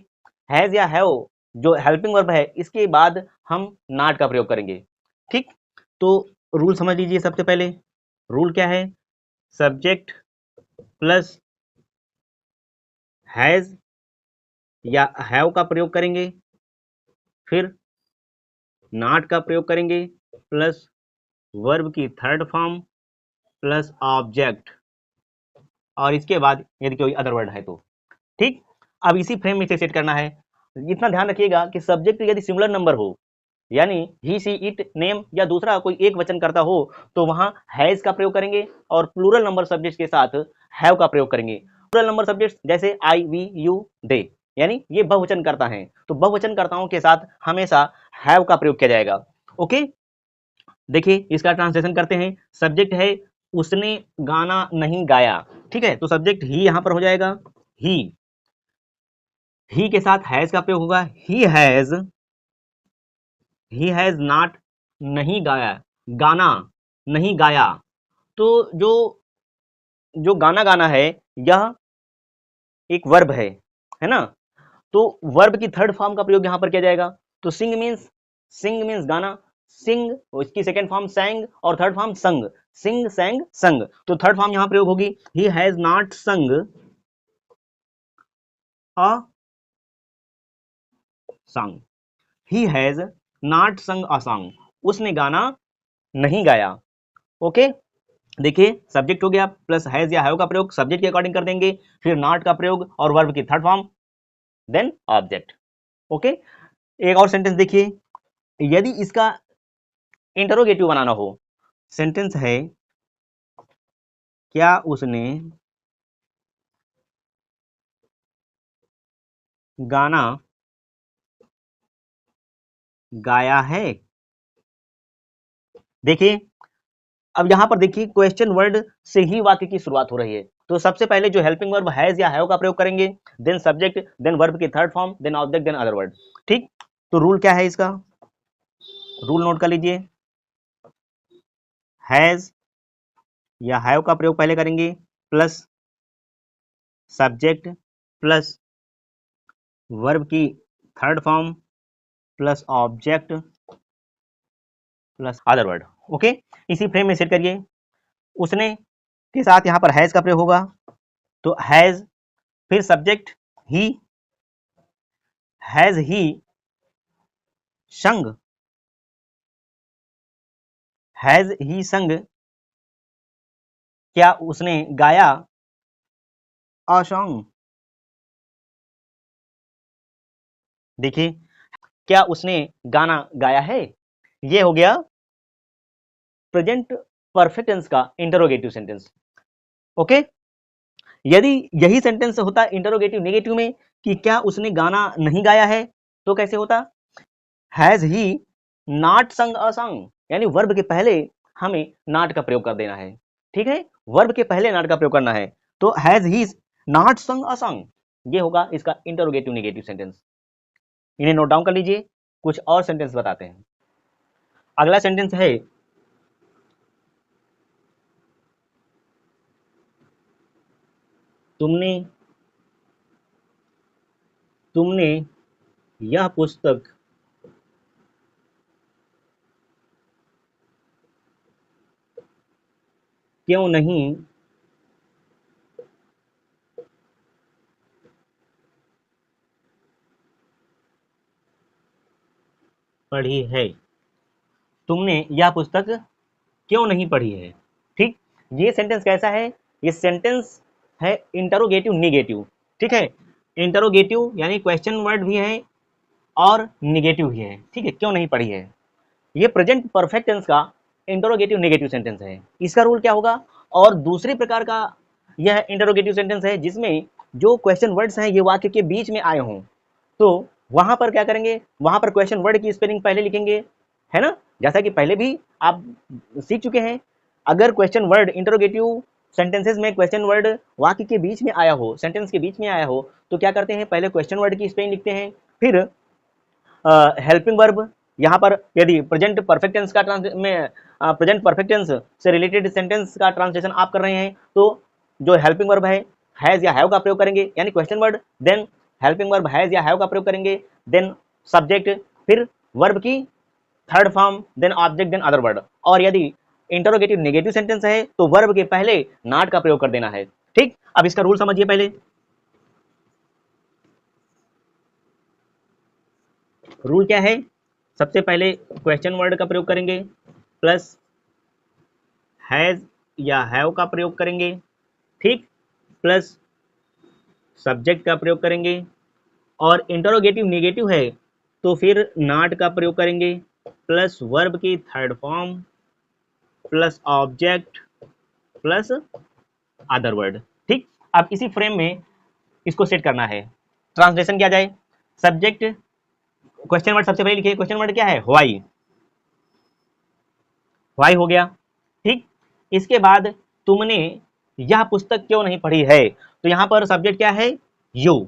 हैज या हैव जो हेल्पिंग वर्ब है इसके बाद हम नॉट का प्रयोग करेंगे। ठीक, तो रूल समझ लीजिए। सबसे पहले रूल क्या है? सब्जेक्ट प्लस हैज या हैव का प्रयोग करेंगे, फिर नॉट का प्रयोग करेंगे प्लस वर्ब की थर्ड फॉर्म प्लस ऑब्जेक्ट और इसके बाद यदि कोई अदर वर्ड है तो। ठीक, अब इसी फ्रेम में इसे सेट करना है। इतना ध्यान रखिएगा कि सब्जेक्ट यदि सिंगुलर नंबर हो, यानी ही, सी, इट, नेम या दूसरा कोई एक वचन करता हो तो वहां हैज का प्रयोग करेंगे और प्लूरल नंबर सब्जेक्ट के साथ हैव का प्रयोग करेंगे। प्लूरल नंबर सब्जेक्ट जैसे आई, वी, यू, दे, यानी ये बहुवचन करता है, तो बहुवचन कर्ताओं के साथ हमेशा हैव का प्रयोग किया जाएगा। ओके, देखिए इसका ट्रांसलेशन करते हैं। सब्जेक्ट है उसने गाना नहीं गाया, ठीक है, तो सब्जेक्ट ही यहां पर हो जाएगा, ही के साथ हैज का प्रयोग होगा, ही हैज नॉट, नहीं गाया, गाना नहीं गाया, तो जो जो गाना गाना है यह एक वर्ब है ना, तो वर्ब की थर्ड फॉर्म का प्रयोग यहां पर किया जाएगा। तो सिंग मीन्स गाना, सिंग उसकी सेकेंड फॉर्म सैंग और थर्ड फॉर्म संग, सिंग, सैंग, संग, तो थर्ड फॉर्म यहां प्रयोग होगी। ही हैज नॉट संग a song, he has not संग अ सॉन्ग, उसने गाना नहीं गाया। ओके, देखिए सब्जेक्ट हो गया प्लस हैज या हैव का प्रयोग सब्जेक्ट के अकॉर्डिंग कर देंगे, फिर नॉट का प्रयोग और वर्ब की third form, then object. Okay, एक और सेंटेंस देखिए, यदि इसका इंटरोगेटिव बनाना हो, सेंटेंस है क्या उसने गाना गाया है। देखिए अब यहां पर देखिए क्वेश्चन वर्ड से ही वाक्य की शुरुआत हो रही है, तो सबसे पहले जो हेल्पिंग वर्ब हैज या हैव का प्रयोग करेंगे, देन सब्जेक्ट, देन वर्ब की third form, then object, then other word. ठीक, तो रूल क्या है इसका, रूल नोट कर लीजिए, हैज या हैव का प्रयोग पहले करेंगे प्लस सब्जेक्ट प्लस वर्ब की third form plus object plus other word. Okay, इसी फ्रेम में सेट करिए, उसने के साथ यहां पर हैज का प्रयोग होगा, तो हैज, फिर सब्जेक्ट ही, हैज ही संग, हैज ही संग, क्या उसने गाया अ सॉन्ग। देखिए क्या उसने गाना गाया है, ये हो गया प्रेजेंट परफेक्ट टेंस का इंटरोगेटिव सेंटेंस। ओके, यदि यही सेंटेंस होता इंटरोगेटिव नेगेटिव में कि क्या उसने गाना नहीं गाया है, तो कैसे होता, हैज ही नॉट संग अ सॉन्ग, यानी वर्ब के पहले हमें नॉट का प्रयोग कर देना है। ठीक है, वर्ब के पहले नॉट का प्रयोग करना है, तो हैज ही नॉट संग अ सॉन्ग, ये होगा इसका इंटरोगेटिव नेगेटिव सेंटेंस। इन्हें नोट डाउन कर लीजिए, कुछ और सेंटेंस बताते हैं। अगला सेंटेंस है तुमने तुमने यह पुस्तक क्यों नहीं पढ़ी है, तुमने यह पुस्तक क्यों नहीं पढ़ी है। ठीक, ये सेंटेंस कैसा है, ये सेंटेंस है इंटरोगेटिव नेगेटिव। ठीक है, इंटरोगेटिव यानी क्वेश्चन वर्ड भी है और निगेटिव भी है। ठीक है, क्यों नहीं पढ़ी है, ये प्रेजेंट परफेक्ट टेंस का इंटरोगेटिव नेगेटिव सेंटेंस है। इसका रूल क्या होगा, और दूसरी प्रकार का यह इंटरोगेटिव सेंटेंस है जिसमें जो क्वेश्चन वर्ड्स हैं ये वाक्य के बीच में आए हों, तो वहां पर क्या करेंगे, वहां पर क्वेश्चन वर्ड की स्पेलिंग पहले लिखेंगे, है ना, जैसा कि पहले भी आप सीख चुके हैं। अगर क्वेश्चन वर्ड इंटरोगेटिव सेंटेंसेस में क्वेश्चन वर्ड वाक्य के बीच में आया हो, सेंटेंस के बीच में आया हो, तो क्या करते हैं, पहले क्वेश्चन वर्ड की स्पेलिंग लिखते हैं, फिर हेल्पिंग वर्ब, यहाँ पर यदि प्रेजेंट परफेक्ट टेंस का प्रेजेंट परफेक्ट टेंस से रिलेटेड सेंटेंस का ट्रांसलेशन आप कर रहे हैं, तो जो हेल्पिंग वर्ब है हैज या हैव का प्रयोग करेंगे, यानी question word, then helping verb has या हैव का प्रयोग करेंगे, देन सब्जेक्ट, फिर वर्ब की third form, then object, then other word. और यदि इंटरोगेटिव नेगेटिव सेंटेंस है तो वर्ब के पहले नॉट का प्रयोग कर देना है। ठीक, अब इसका रूल समझिए, पहले रूल क्या है, सबसे पहले क्वेश्चन वर्ड का प्रयोग करेंगे प्लस हैज या हैव का प्रयोग करेंगे, ठीक, प्लस सब्जेक्ट का प्रयोग करेंगे, और इंटरोगेटिव नेगेटिव है तो फिर नॉट का प्रयोग करेंगे प्लस वर्ब की third form plus object plus other word. ठीक, अब इसी फ्रेम में इसको सेट करना है, ट्रांसलेशन किया जाए, सब्जेक्ट क्वेश्चन वर्ड सबसे पहले लिखिए, क्वेश्चन वर्ड क्या है, व्हाई, व्हाई हो गया। ठीक, इसके बाद तुमने यह पुस्तक क्यों नहीं पढ़ी है, तो यहां पर सब्जेक्ट क्या है, यू,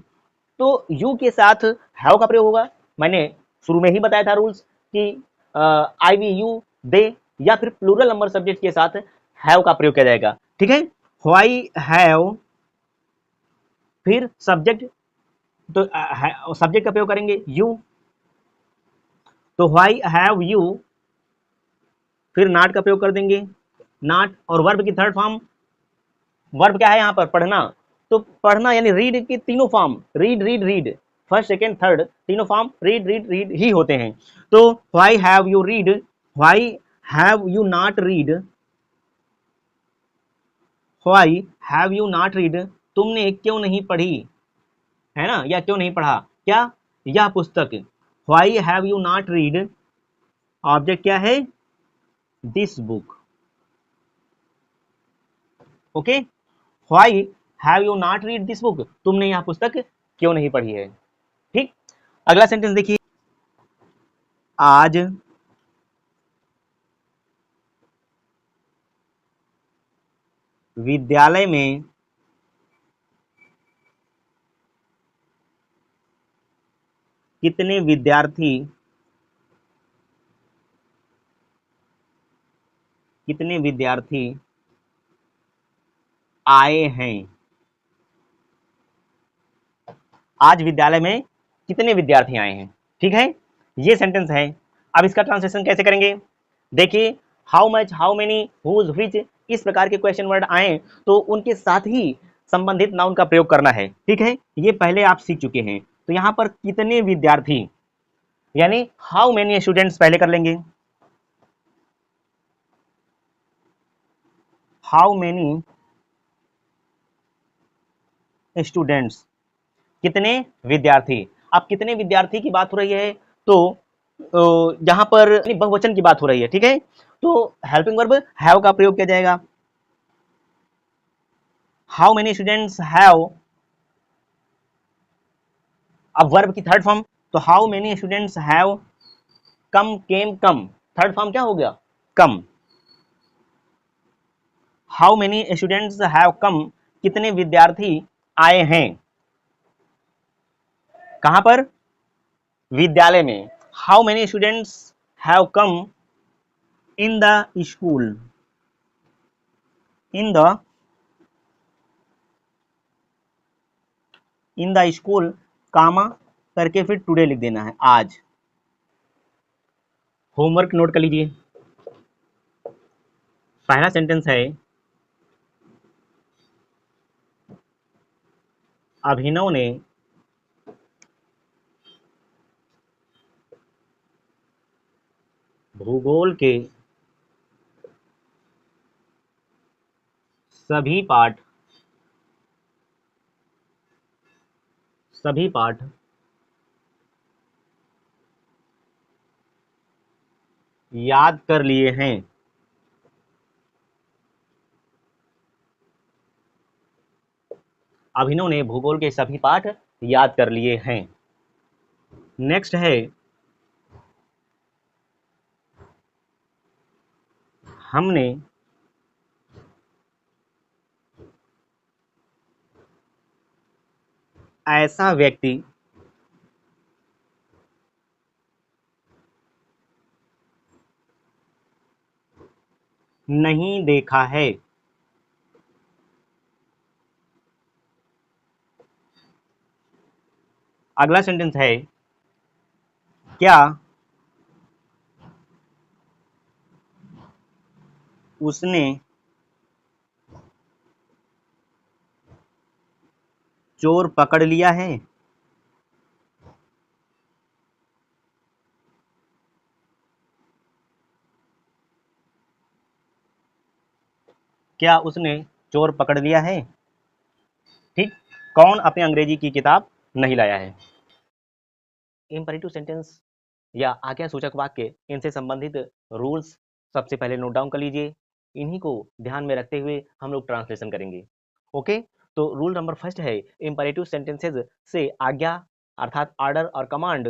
तो यू के साथ हैव का प्रयोग होगा। मैंने शुरू में ही बताया था रूल्स कि आई वी यू दे या फिर प्लूरल नंबर सब्जेक्ट के साथ हैव का प्रयोग किया जाएगा। ठीक है, व्हाई हैव, फिर सब्जेक्ट, तो सब्जेक्ट का प्रयोग करेंगे यू, तो व्हाई हैव यू, फिर नॉट का प्रयोग कर देंगे, नॉट, और वर्ब की थर्ड फॉर्म, वर्ब क्या है यहाँ पर, पढ़ना, तो पढ़ना यानी रीड की तीनों form, read read read, first second third तीनों फॉर्म रीड रीड रीड ही होते हैं। तो why have you read, why have you not read, why have you not read, तुमने क्यों नहीं पढ़ी, है ना, या क्यों नहीं पढ़ा क्या, यह पुस्तक। Why have you not read, object क्या है, this book. Okay, why have you not read this book, तुमने यह पुस्तक क्यों नहीं पढ़ी है। ठीक, अगला सेंटेंस देखिए, आज विद्यालय में कितने विद्यार्थी आए हैं, आज विद्यालय में कितने विद्यार्थी आए हैं। ठीक है, ये सेंटेंस है। अब इसका ट्रांसलेशन कैसे करेंगे, देखिए, how much, how many, whose, which, इस प्रकार के क्वेश्चन वर्ड आए तो उनके साथ ही संबंधित नाउन का प्रयोग करना है। ठीक है, ये पहले आप सीख चुके हैं। तो यहां पर कितने विद्यार्थी, यानी हाउ मेनी स्टूडेंट्स पहले कर लेंगे, हाउ मेनी स्टूडेंट्स, कितने विद्यार्थी। अब कितने विद्यार्थी की बात हो रही है तो यहाँ पर बहुवचन की बात हो रही है। ठीक है, तो हेल्पिंग वर्ब हैव का प्रयोग किया जाएगा। हाउ मेनी स्टूडेंट्स हैव, अब वर्ब की थर्ड फॉर्म, तो how many students have come, came, come, third form क्या हो गया, come. How many students have come, कितने विद्यार्थी आए हैं, कहां पर, विद्यालय में। How many students have come in the school, in the school, comma करके फिर टुडे लिख देना है, आज। होमवर्क नोट कर लीजिए। पहला सेंटेंस है, अभिनव ने भूगोल के सभी पाठ याद कर लिए हैं। अभिनव ने भूगोल के सभी पाठ याद कर लिए हैं। नेक्स्ट है, हमने ऐसा व्यक्ति नहीं देखा है। अगला सेंटेंस है, क्या उसने चोर पकड़ लिया है। क्या उसने चोर पकड़ लिया है। ठीक, कौन अपने अंग्रेजी की किताब नहीं लाया है। इंपरेटिव सेंटेंस या आज्ञा सूचक वाक्य, इनसे संबंधित रूल्स सबसे पहले नोट डाउन कर लीजिए। इन्हीं को ध्यान में रखते हुए हम लोग ट्रांसलेशन करेंगे। ओके, तो रूल नंबर फर्स्ट है, इंपरेटिव सेंटेंसेज से आज्ञा अर्थात ऑर्डर और कमांड,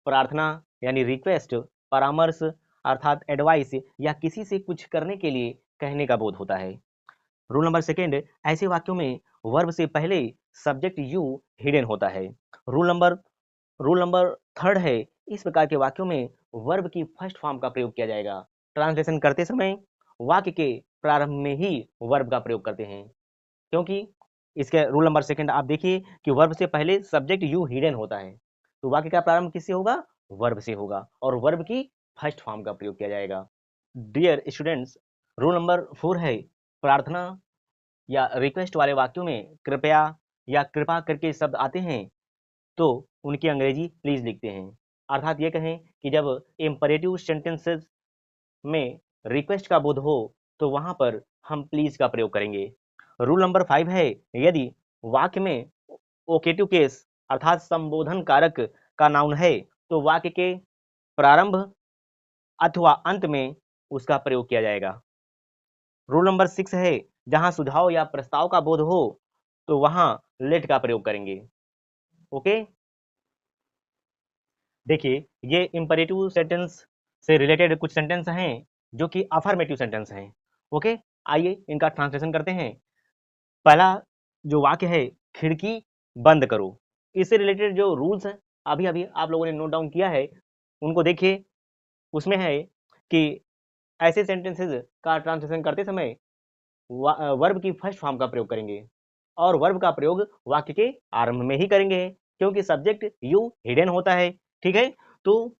प्रार्थना यानी रिक्वेस्ट, परामर्श अर्थात एडवाइस या किसी से कुछ करने के लिए कहने का बोध होता है। रूल नंबर सेकेंड, ऐसे वाक्यों में वर्ब से पहले सब्जेक्ट यू हिडन होता है। रूल नंबर थर्ड है, इस प्रकार के वाक्यों में वर्ब की फर्स्ट फॉर्म का प्रयोग किया जाएगा। ट्रांसलेशन करते समय वाक्य के प्रारंभ में ही वर्ब का प्रयोग करते हैं, क्योंकि इसके रूल नंबर सेकंड आप देखिए कि वर्ब से पहले सब्जेक्ट यू हिडन होता है, तो वाक्य का प्रारंभ किससे होगा, वर्ब से होगा, और वर्ब की फर्स्ट फॉर्म का प्रयोग किया जाएगा। डियर स्टूडेंट्स, रूल नंबर 4 है, प्रार्थना या रिक्वेस्ट वाले वाक्यों में कृपया या कृपा करके शब्द आते हैं तो उनकी अंग्रेजी प्लीज लिखते हैं। अर्थात ये कहें कि जब इम्परेटिव सेंटेंसेस में रिक्वेस्ट का बोध हो तो वहां पर हम प्लीज का प्रयोग करेंगे, रूल नंबर 5 है, यदि वाक्य में ओकेटिव केस अर्थात संबोधन कारक का नाउन है तो वाक्य के प्रारंभ अथवा अंत में उसका प्रयोग किया जाएगा। रूल नंबर 6 है, जहां सुझाव या प्रस्ताव का बोध हो तो वहां लेट का प्रयोग करेंगे। ओके, देखिए ये इंपेरेटिव सेंटेंस से रिलेटेड कुछ सेंटेंस हैं जो कि अफर्मेटिव सेंटेंस हैं। ओके, आइए इनका ट्रांसलेशन करते हैं। पहला जो वाक्य है, खिड़की बंद करो, इससे रिलेटेड जो रूल्स हैं अभी अभी आप लोगों ने नोट डाउन किया है उनको देखिए। उसमें है कि ऐसे सेंटेंसेस का ट्रांसलेशन करते समय वर्ब की फर्स्ट फॉर्म का प्रयोग करेंगे और वर्ब का प्रयोग वाक्य के आरंभ में ही करेंगे क्योंकि सब्जेक्ट यू हिडन होता है। ठीक है, तो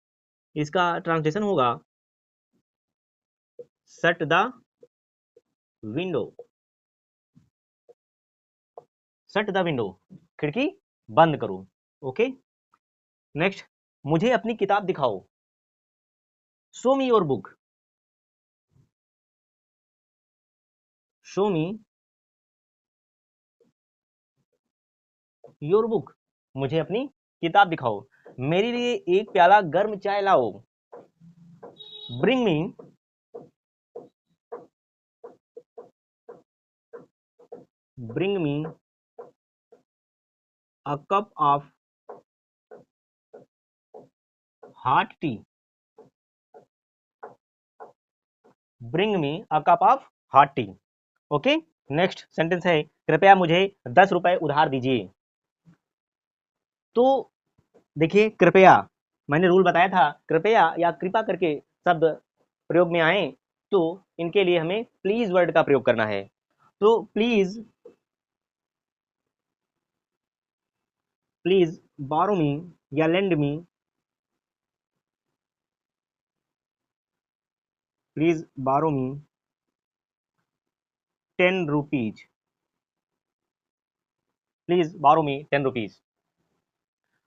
इसका ट्रांसलेशन होगा shut the window, shut the window, खिड़की बंद करो। ओके, नेक्स्ट, मुझे अपनी किताब दिखाओ, show me your book, show me your book, मुझे अपनी किताब दिखाओ। मेरे लिए एक प्याला गर्म चाय लाओ, bring me a cup of hot T, bring me a cup of hot T. Okay, next sentence है, कृपया मुझे 10 रुपए उधार दीजिए। तो देखिए, कृपया, मैंने रूल बताया था, कृपया या कृपा करके शब्द प्रयोग में आए तो इनके लिए हमें प्लीज वर्ड का प्रयोग करना है। तो प्लीज, प्लीज बोरो मी या lend me, please borrow me 10 rupees, please borrow me 10 rupees.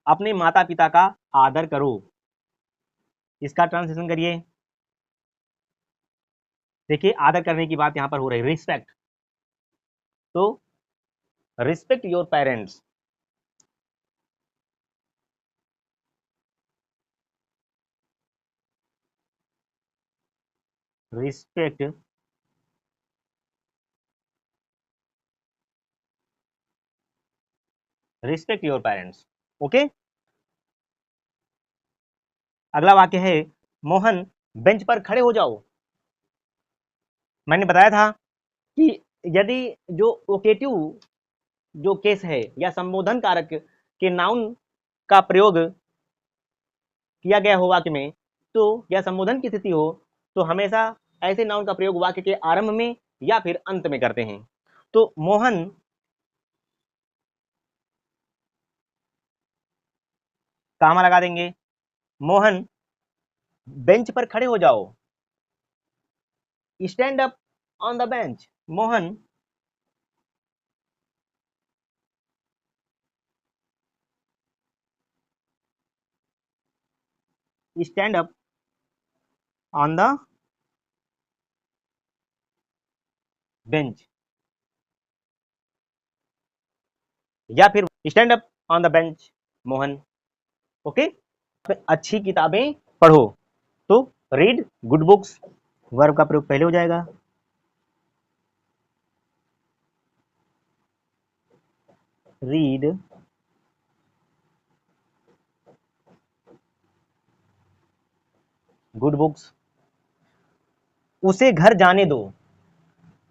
अपने माता पिता का आदर करो, इसका ट्रांसलेशन करिए। देखिए, आदर करने की बात यहां पर हो रही है, रिस्पेक्ट, तो respect your parents, respect respect your parents. Okay, अगला वाक्य है, मोहन बेंच पर खड़े हो जाओ। मैंने बताया था कि यदि जो ओकेटिव जो केस है या संबोधन कारक के नाउन का प्रयोग किया गया हो वाक्य में, तो या संबोधन की स्थिति हो तो हमेशा ऐसे नाउन का प्रयोग वाक्य के आरंभ में या फिर अंत में करते हैं। तो मोहन कामा लगा देंगे, मोहन बेंच पर खड़े हो जाओ, stand up on the bench, Mohan stand up on the bench, या फिर stand up on the bench Mohan. Okay, अच्छी किताबें पढ़ो, तो रीड गुड बुक्स, वर्ब का प्रयोग पहले हो जाएगा। रीड गुड बुक्स, उसे घर जाने दो,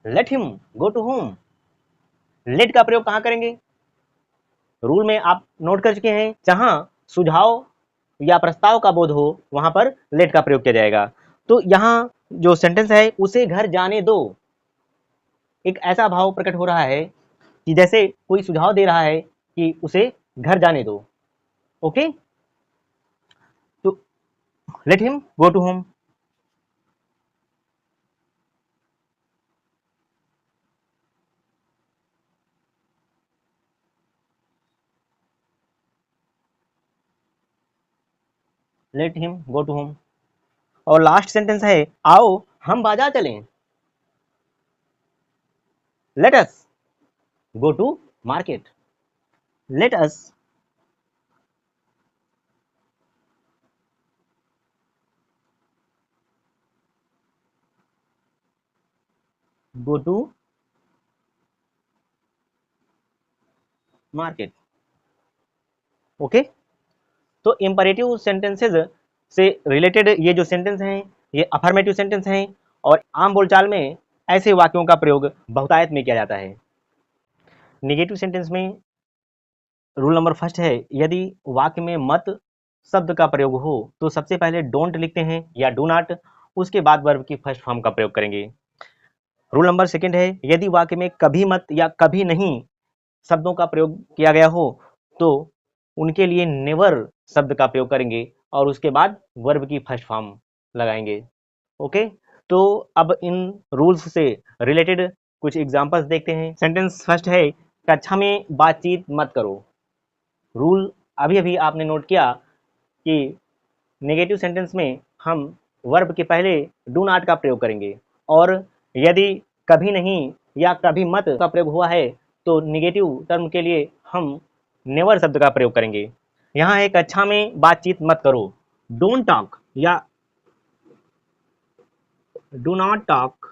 let him go to home. Let का प्रयोग कहां करेंगे? रूल में आप नोट कर चुके हैं, जहां सुझाव या प्रस्ताव का बोध हो वहां पर लेट का प्रयोग किया जाएगा। तो यहां जो सेंटेंस है, उसे घर जाने दो, एक ऐसा भाव प्रकट हो रहा है कि जैसे कोई सुझाव दे रहा है कि उसे घर जाने दो। ओके, तो let him go to home. Let him go to home. और लास्ट सेंटेंस है, आओ हम बाजार चलें, let us go to market. Let us go to market. Okay, तो इम्परेटिव सेंटेंसेस से रिलेटेड ये जो सेंटेंस हैं ये अफर्मेटिव सेंटेंस हैं और आम बोलचाल में ऐसे वाक्यों का प्रयोग बहुतायत में किया जाता है। नेगेटिव सेंटेंस में रूल नंबर फर्स्ट है, यदि वाक्य में मत शब्द का प्रयोग हो तो सबसे पहले डोंट लिखते हैं या डू नॉट, उसके बाद वर्ब की फर्स्ट फॉर्म का प्रयोग करेंगे। रूल नंबर सेकंड है, यदि वाक्य में कभी मत या कभी नहीं शब्दों का प्रयोग किया गया हो तो उनके लिए नेवर शब्द का प्रयोग करेंगे और उसके बाद वर्ब की फर्स्ट फॉर्म लगाएंगे। ओके, तो अब इन रूल्स से रिलेटेड कुछ एग्जांपल्स देखते हैं। सेंटेंस फर्स्ट है, कक्षा में बातचीत मत करो। रूल अभी अभी आपने नोट किया कि नेगेटिव सेंटेंस में हम वर्ब के पहले डू नॉट का प्रयोग करेंगे और यदि कभी नहीं या कभी मत का प्रयोग हुआ है तो नेगेटिव टर्म के लिए हम नेवर शब्द का प्रयोग करेंगे। यहाँ है, कक्षा में बातचीत मत करो, डोंट टॉक या do not talk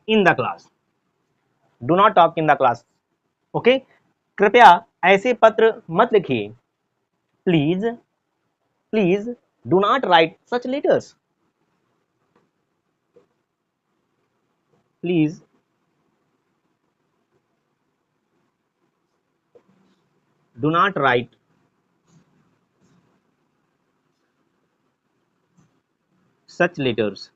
in the class, do not talk in the class. Okay, कृपया ऐसे पत्र मत लिखिए, please please do not right such letters, please do not right such letters.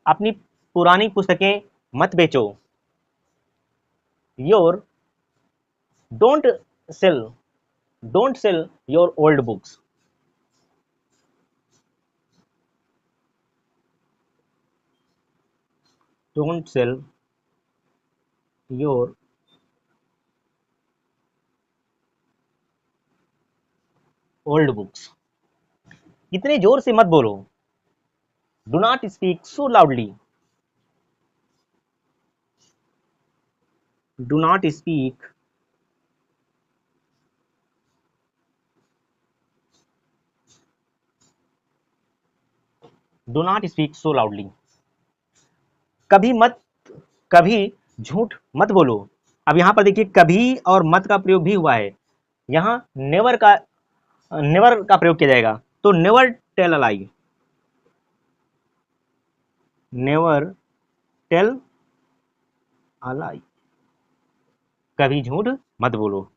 अपनी पुरानी पुस्तकें मत बेचो, your don't sell don't sell your old books, don't sell your old books. इतने जोर से मत बोलो, do not speak so loudly, do not speak do not speak so loudly. कभी मत कभी झूठ मत बोलो। अब यहाँ पर देखिए कभी और मत का प्रयोग भी हुआ है, यहाँ नेवर का प्रयोग किया जाएगा, तो never tell a lie, never tell a lie, कभी झूठ मत बोलो।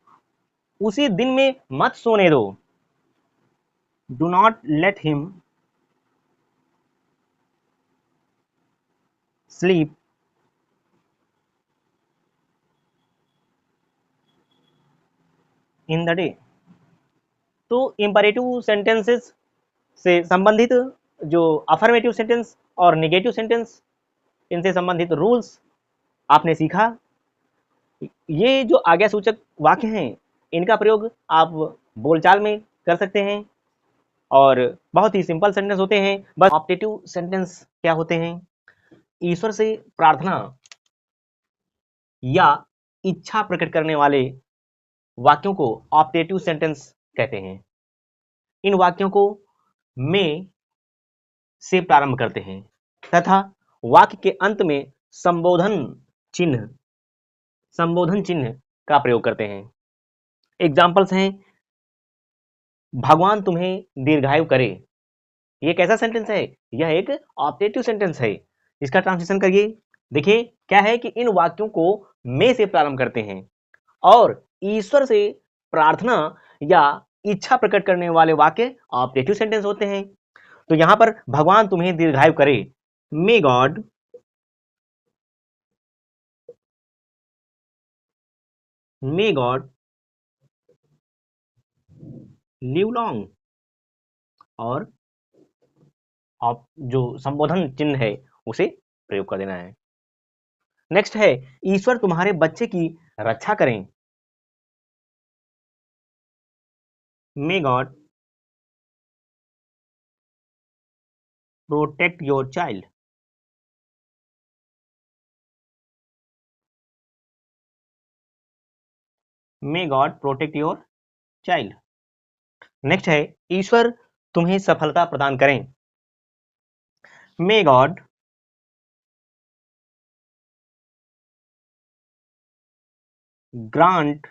उसी दिन में मत सोने दो, do not let him sleep in the day. तो इंपरेटिव सेंटेंसेस से संबंधित जो अफर्मेटिव सेंटेंस और नेगेटिव सेंटेंस इनसे संबंधित रूल्स आपने सीखा। ये जो आज्ञा सूचक वाक्य हैं इनका प्रयोग आप बोलचाल में कर सकते हैं और बहुत ही सिंपल सेंटेंस होते हैं। बस ऑप्टेटिव सेंटेंस क्या होते हैं, ईश्वर से प्रार्थना या इच्छा प्रकट करने वाले वाक्यों को ऑप्टेटिव सेंटेंस कहते हैं। इन वाक्यों को में से प्रारंभ करते हैं तथा वाक्य के अंत में चिन्ह संबोधन चिन्ह का प्रयोग करते हैं। एग्जाम्पल्स हैं, भगवान तुम्हें दीर्घायु करे। ये कैसा सेंटेंस है, यह एक ऑप्टेटिव सेंटेंस है। इसका ट्रांसलेशन करिए। देखिए क्या है कि इन वाक्यों को में से प्रारंभ करते हैं और ईश्वर से प्रार्थना या इच्छा प्रकट करने वाले वाक्य ऑप्टेटिव सेंटेंस होते हैं। तो यहां पर भगवान तुम्हें दीर्घायु करे, मे गॉड लिव लॉन्ग, और आप जो संबोधन चिन्ह है उसे प्रयोग कर देना है। नेक्स्ट है, ईश्वर तुम्हारे बच्चे की रक्षा करें, may God protect your child, may God protect your child. Next है ईश्वर तुम्हें सफलता प्रदान करें, मे गॉड ग्रांट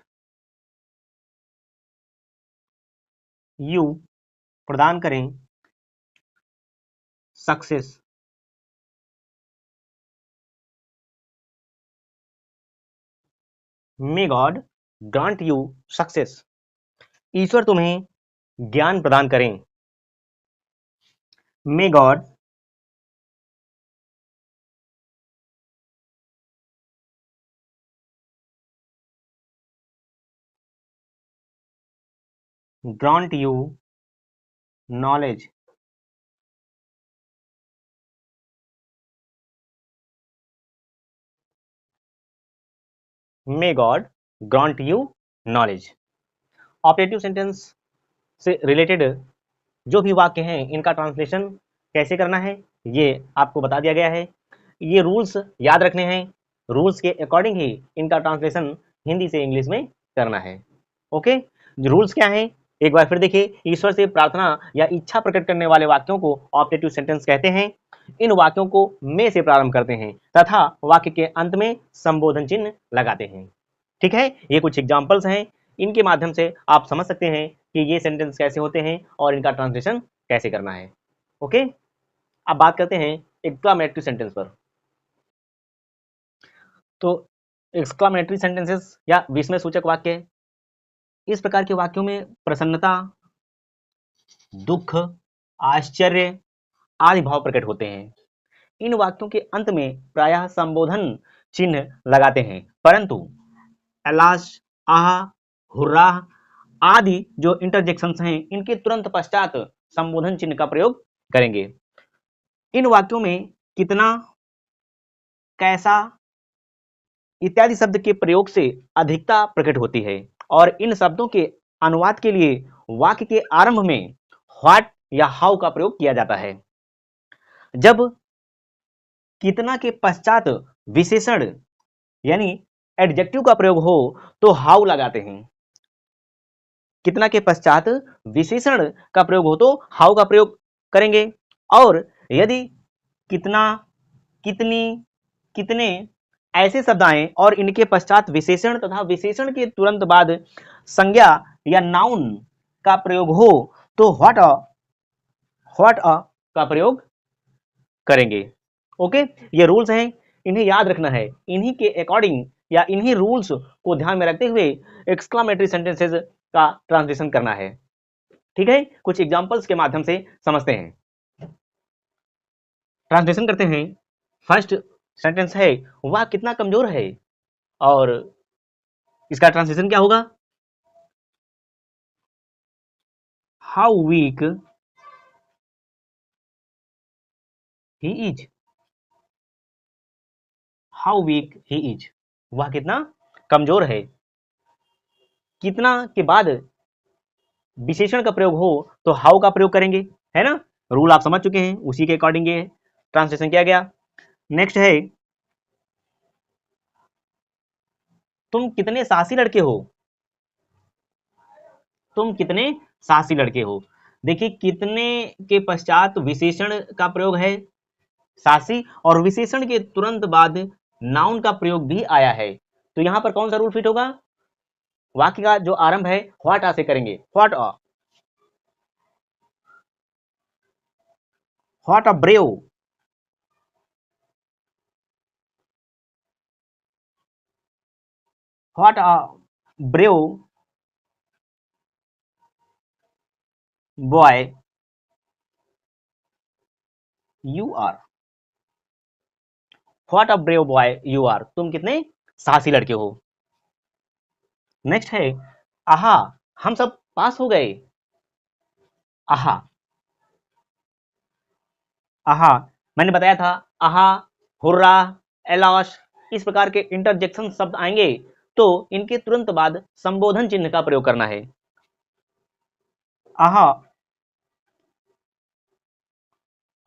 यू, प्रदान करें success, may God grant you success, ईश्वर तुम्हें ज्ञान प्रदान करें, may God grant you knowledge, may God grant you knowledge. Operative sentence से रिलेटेड जो भी वाक्य हैं इनका ट्रांसलेशन कैसे करना है ये आपको बता दिया गया है। ये रूल्स याद रखने हैं, रूल्स के अकॉर्डिंग ही इनका ट्रांसलेशन हिंदी से इंग्लिश में करना है। ओके, रूल्स क्या हैं एक बार फिर देखिए। ईश्वर से प्रार्थना या इच्छा प्रकट करने वाले वाक्यों को ऑपरेटिव सेंटेंस कहते हैं। इन वाक्यों को में से प्रारंभ करते हैं तथा वाक्य के अंत में संबोधन चिन्ह लगाते हैं। ठीक है, ये कुछ एग्जांपल्स हैं, इनके माध्यम से आप समझ सकते हैं कि ये सेंटेंस कैसे होते हैं और इनका ट्रांसलेशन कैसे करना है। ओके, अब बात करते हैं एक्सक्लामेटरी सेंटेंस पर। तो एक्सक्लामेटरी सेंटेंसेस या विस्मय सूचक वाक्य, इस प्रकार के वाक्यों में प्रसन्नता, दुख, आश्चर्य आदि भाव प्रकट होते हैं। इन वाक्यों के अंत में प्रायः संबोधन चिन्ह लगाते हैं, परंतु अलाश, आहा, हुर्रा आदि जो इंटरजेक्शंस हैं इनके तुरंत पश्चात संबोधन चिन्ह का प्रयोग करेंगे। इन वाक्यों में कितना, कैसा इत्यादि शब्द के प्रयोग से अधिकता प्रकट होती है और इन शब्दों के अनुवाद के लिए वाक्य के आरंभ में व्हाट या हाउ का प्रयोग किया जाता है। जब कितना के पश्चात विशेषण यानी एडजेक्टिव का प्रयोग हो तो हाउ लगाते हैं। कितना के पश्चात विशेषण का प्रयोग हो तो हाउ का प्रयोग करेंगे। और यदि कितना, कितनी, कितने ऐसे शब्द आए और इनके पश्चात विशेषण तथा विशेषण के तुरंत बाद संज्ञा या नाउन का प्रयोग हो तो व्हाट अ का प्रयोग करेंगे। ओके, ये रूल्स हैं, इन्हें याद रखना है। इन्हीं के अकॉर्डिंग या इन्हीं रूल्स को ध्यान में रखते हुए एक्सक्लामेटरी सेंटेंसेस का ट्रांसलेशन करना है। ठीक है, कुछ एग्जांपल्स के माध्यम से समझते हैं, ट्रांसलेशन करते हैं। फर्स्ट सेंटेंस है वह कितना कमजोर है, और इसका ट्रांसलेशन क्या होगा, how weak he is, how weak he is, वह कितना कमजोर है। कितना के बाद विशेषण का प्रयोग हो तो हाउ का प्रयोग करेंगे, है ना। रूल आप समझ चुके हैं, उसी के अकॉर्डिंग ये ट्रांसलेशन किया गया। नेक्स्ट है तुम कितने साहसी लड़के हो, तुम कितने साहसी लड़के हो। देखिए कितने के पश्चात विशेषण का प्रयोग है साहसी और विशेषण के तुरंत बाद नाउन का प्रयोग भी आया है, तो यहां पर कौन सा रूल फिट होगा, वाक्य का जो आरंभ है व्हाट आ से करेंगे, what a brave, what a brave boy you are, what a brave boy you are, तुम कितने साहसी लड़के हो। नेक्स्ट है आहा हम सब पास हो गए, आहा, आहा मैंने बताया था, आहा, हुर्रा, एलाश इस प्रकार के इंटरजेक्शन शब्द आएंगे तो इनके तुरंत बाद संबोधन चिन्ह का प्रयोग करना है। आहा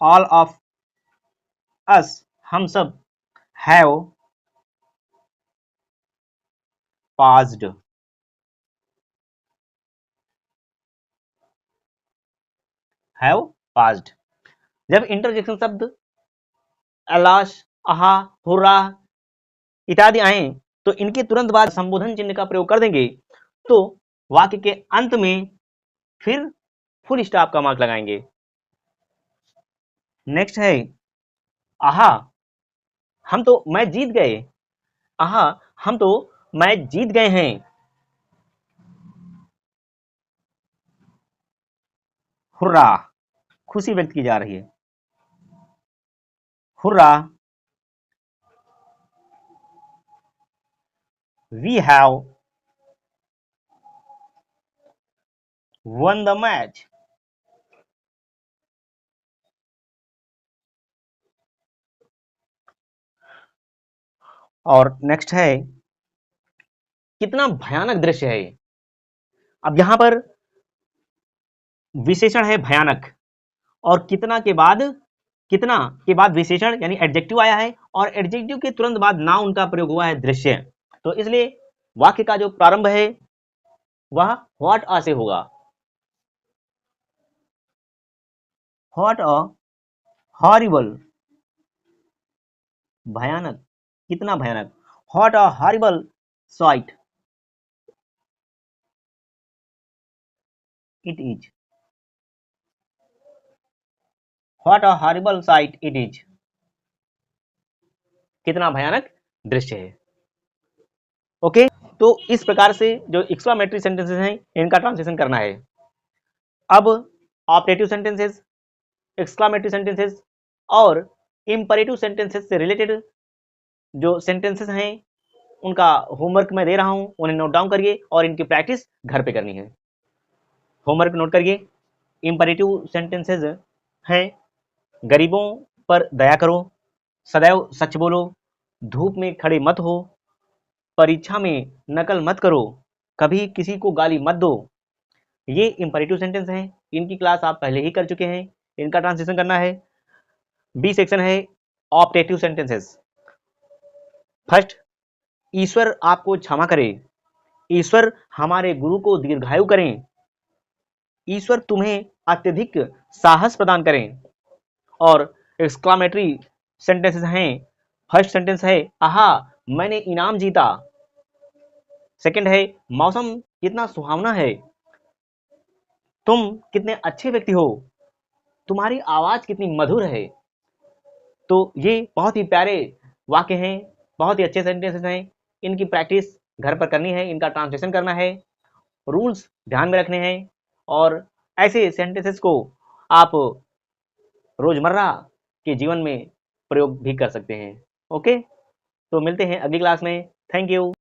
ऑल ऑफ अस, हम सब, हैव पास्ड, हैव पास्ड। जब इंटरजेक्शन शब्द अलाश, आहा, हुर्रा इत्यादि आए तो इनके तुरंत बाद संबोधन चिन्ह का प्रयोग कर देंगे, तो वाक्य के अंत में फिर फुल स्टॉप का मार्क लगाएंगे। नेक्स्ट है आहा, हम तो मैच जीत गए, आहा, हम तो मैच जीत गए हैं। हुर्रा, खुशी व्यक्त की जा रही है, hurrah, we have won the match, और नेक्स्ट है कितना भयानक दृश्य है। अब यहां पर विशेषण है भयानक, और कितना के बाद विशेषण यानी एडजेक्टिव आया है, और एडजेक्टिव के तुरंत बाद नाउन का प्रयोग हुआ है दृश्य, तो इसलिए वाक्य का जो प्रारंभ है वह व्हाट आ से होगा। व्हाट अ हॉरिबल, भयानक, कितना भयानक, what a horrible site it is, what a horrible site it is, कितना भयानक दृश्य है। ओके, तो इस प्रकार से जो एक्सक्लामेटरी सेंटेंसेस हैं इनका ट्रांसलेशन करना है। अब ऑपरेटिव सेंटेंसेस, एक्सक्लामेटरी सेंटेंसेस और इंपरेटिव सेंटेंसेस से रिलेटेड जो सेंटेंसेस हैं उनका होमवर्क मैं दे रहा हूं, उन्हें नोट डाउन करिए और इनकी प्रैक्टिस घर पे करनी है। होमवर्क नोट करिए। इंपरेटिव सेंटेंसेस हैं, गरीबों पर दया करो, सदैव सच बोलो, धूप में खड़े मत हो, परीक्षा में नकल मत करो, कभी किसी को गाली मत दो। ये इंपरेटिव सेंटेंस हैं, इनकी क्लास आप पहले ही कर चुके हैं, इनका ट्रांसलेशन करना है। बी सेक्शन है ऑपरेटिव सेंटेंसेस। फर्स्ट, ईश्वर आपको क्षमा करे, ईश्वर हमारे गुरु को दीर्घायु करें, ईश्वर तुम्हें अत्यधिक साहस प्रदान करें। और एक्सक्लामेटरी सेंटेंसेस हैं, फर्स्ट सेंटेंस है आहा, मैंने इनाम जीता। सेकंड है मौसम कितना सुहावना है, तुम कितने अच्छे व्यक्ति हो, तुम्हारी आवाज कितनी मधुर है। तो ये बहुत ही प्यारे वाक्य हैं, बहुत ही अच्छे सेंटेंसेस हैं, इनकी प्रैक्टिस घर पर करनी है, इनका ट्रांसलेशन करना है, रूल्स ध्यान में रखने हैं, और ऐसे सेंटेंसेस को आप रोजमर्रा के जीवन में प्रयोग भी कर सकते हैं। ओके, तो मिलते हैं अगली क्लास में। Thank you.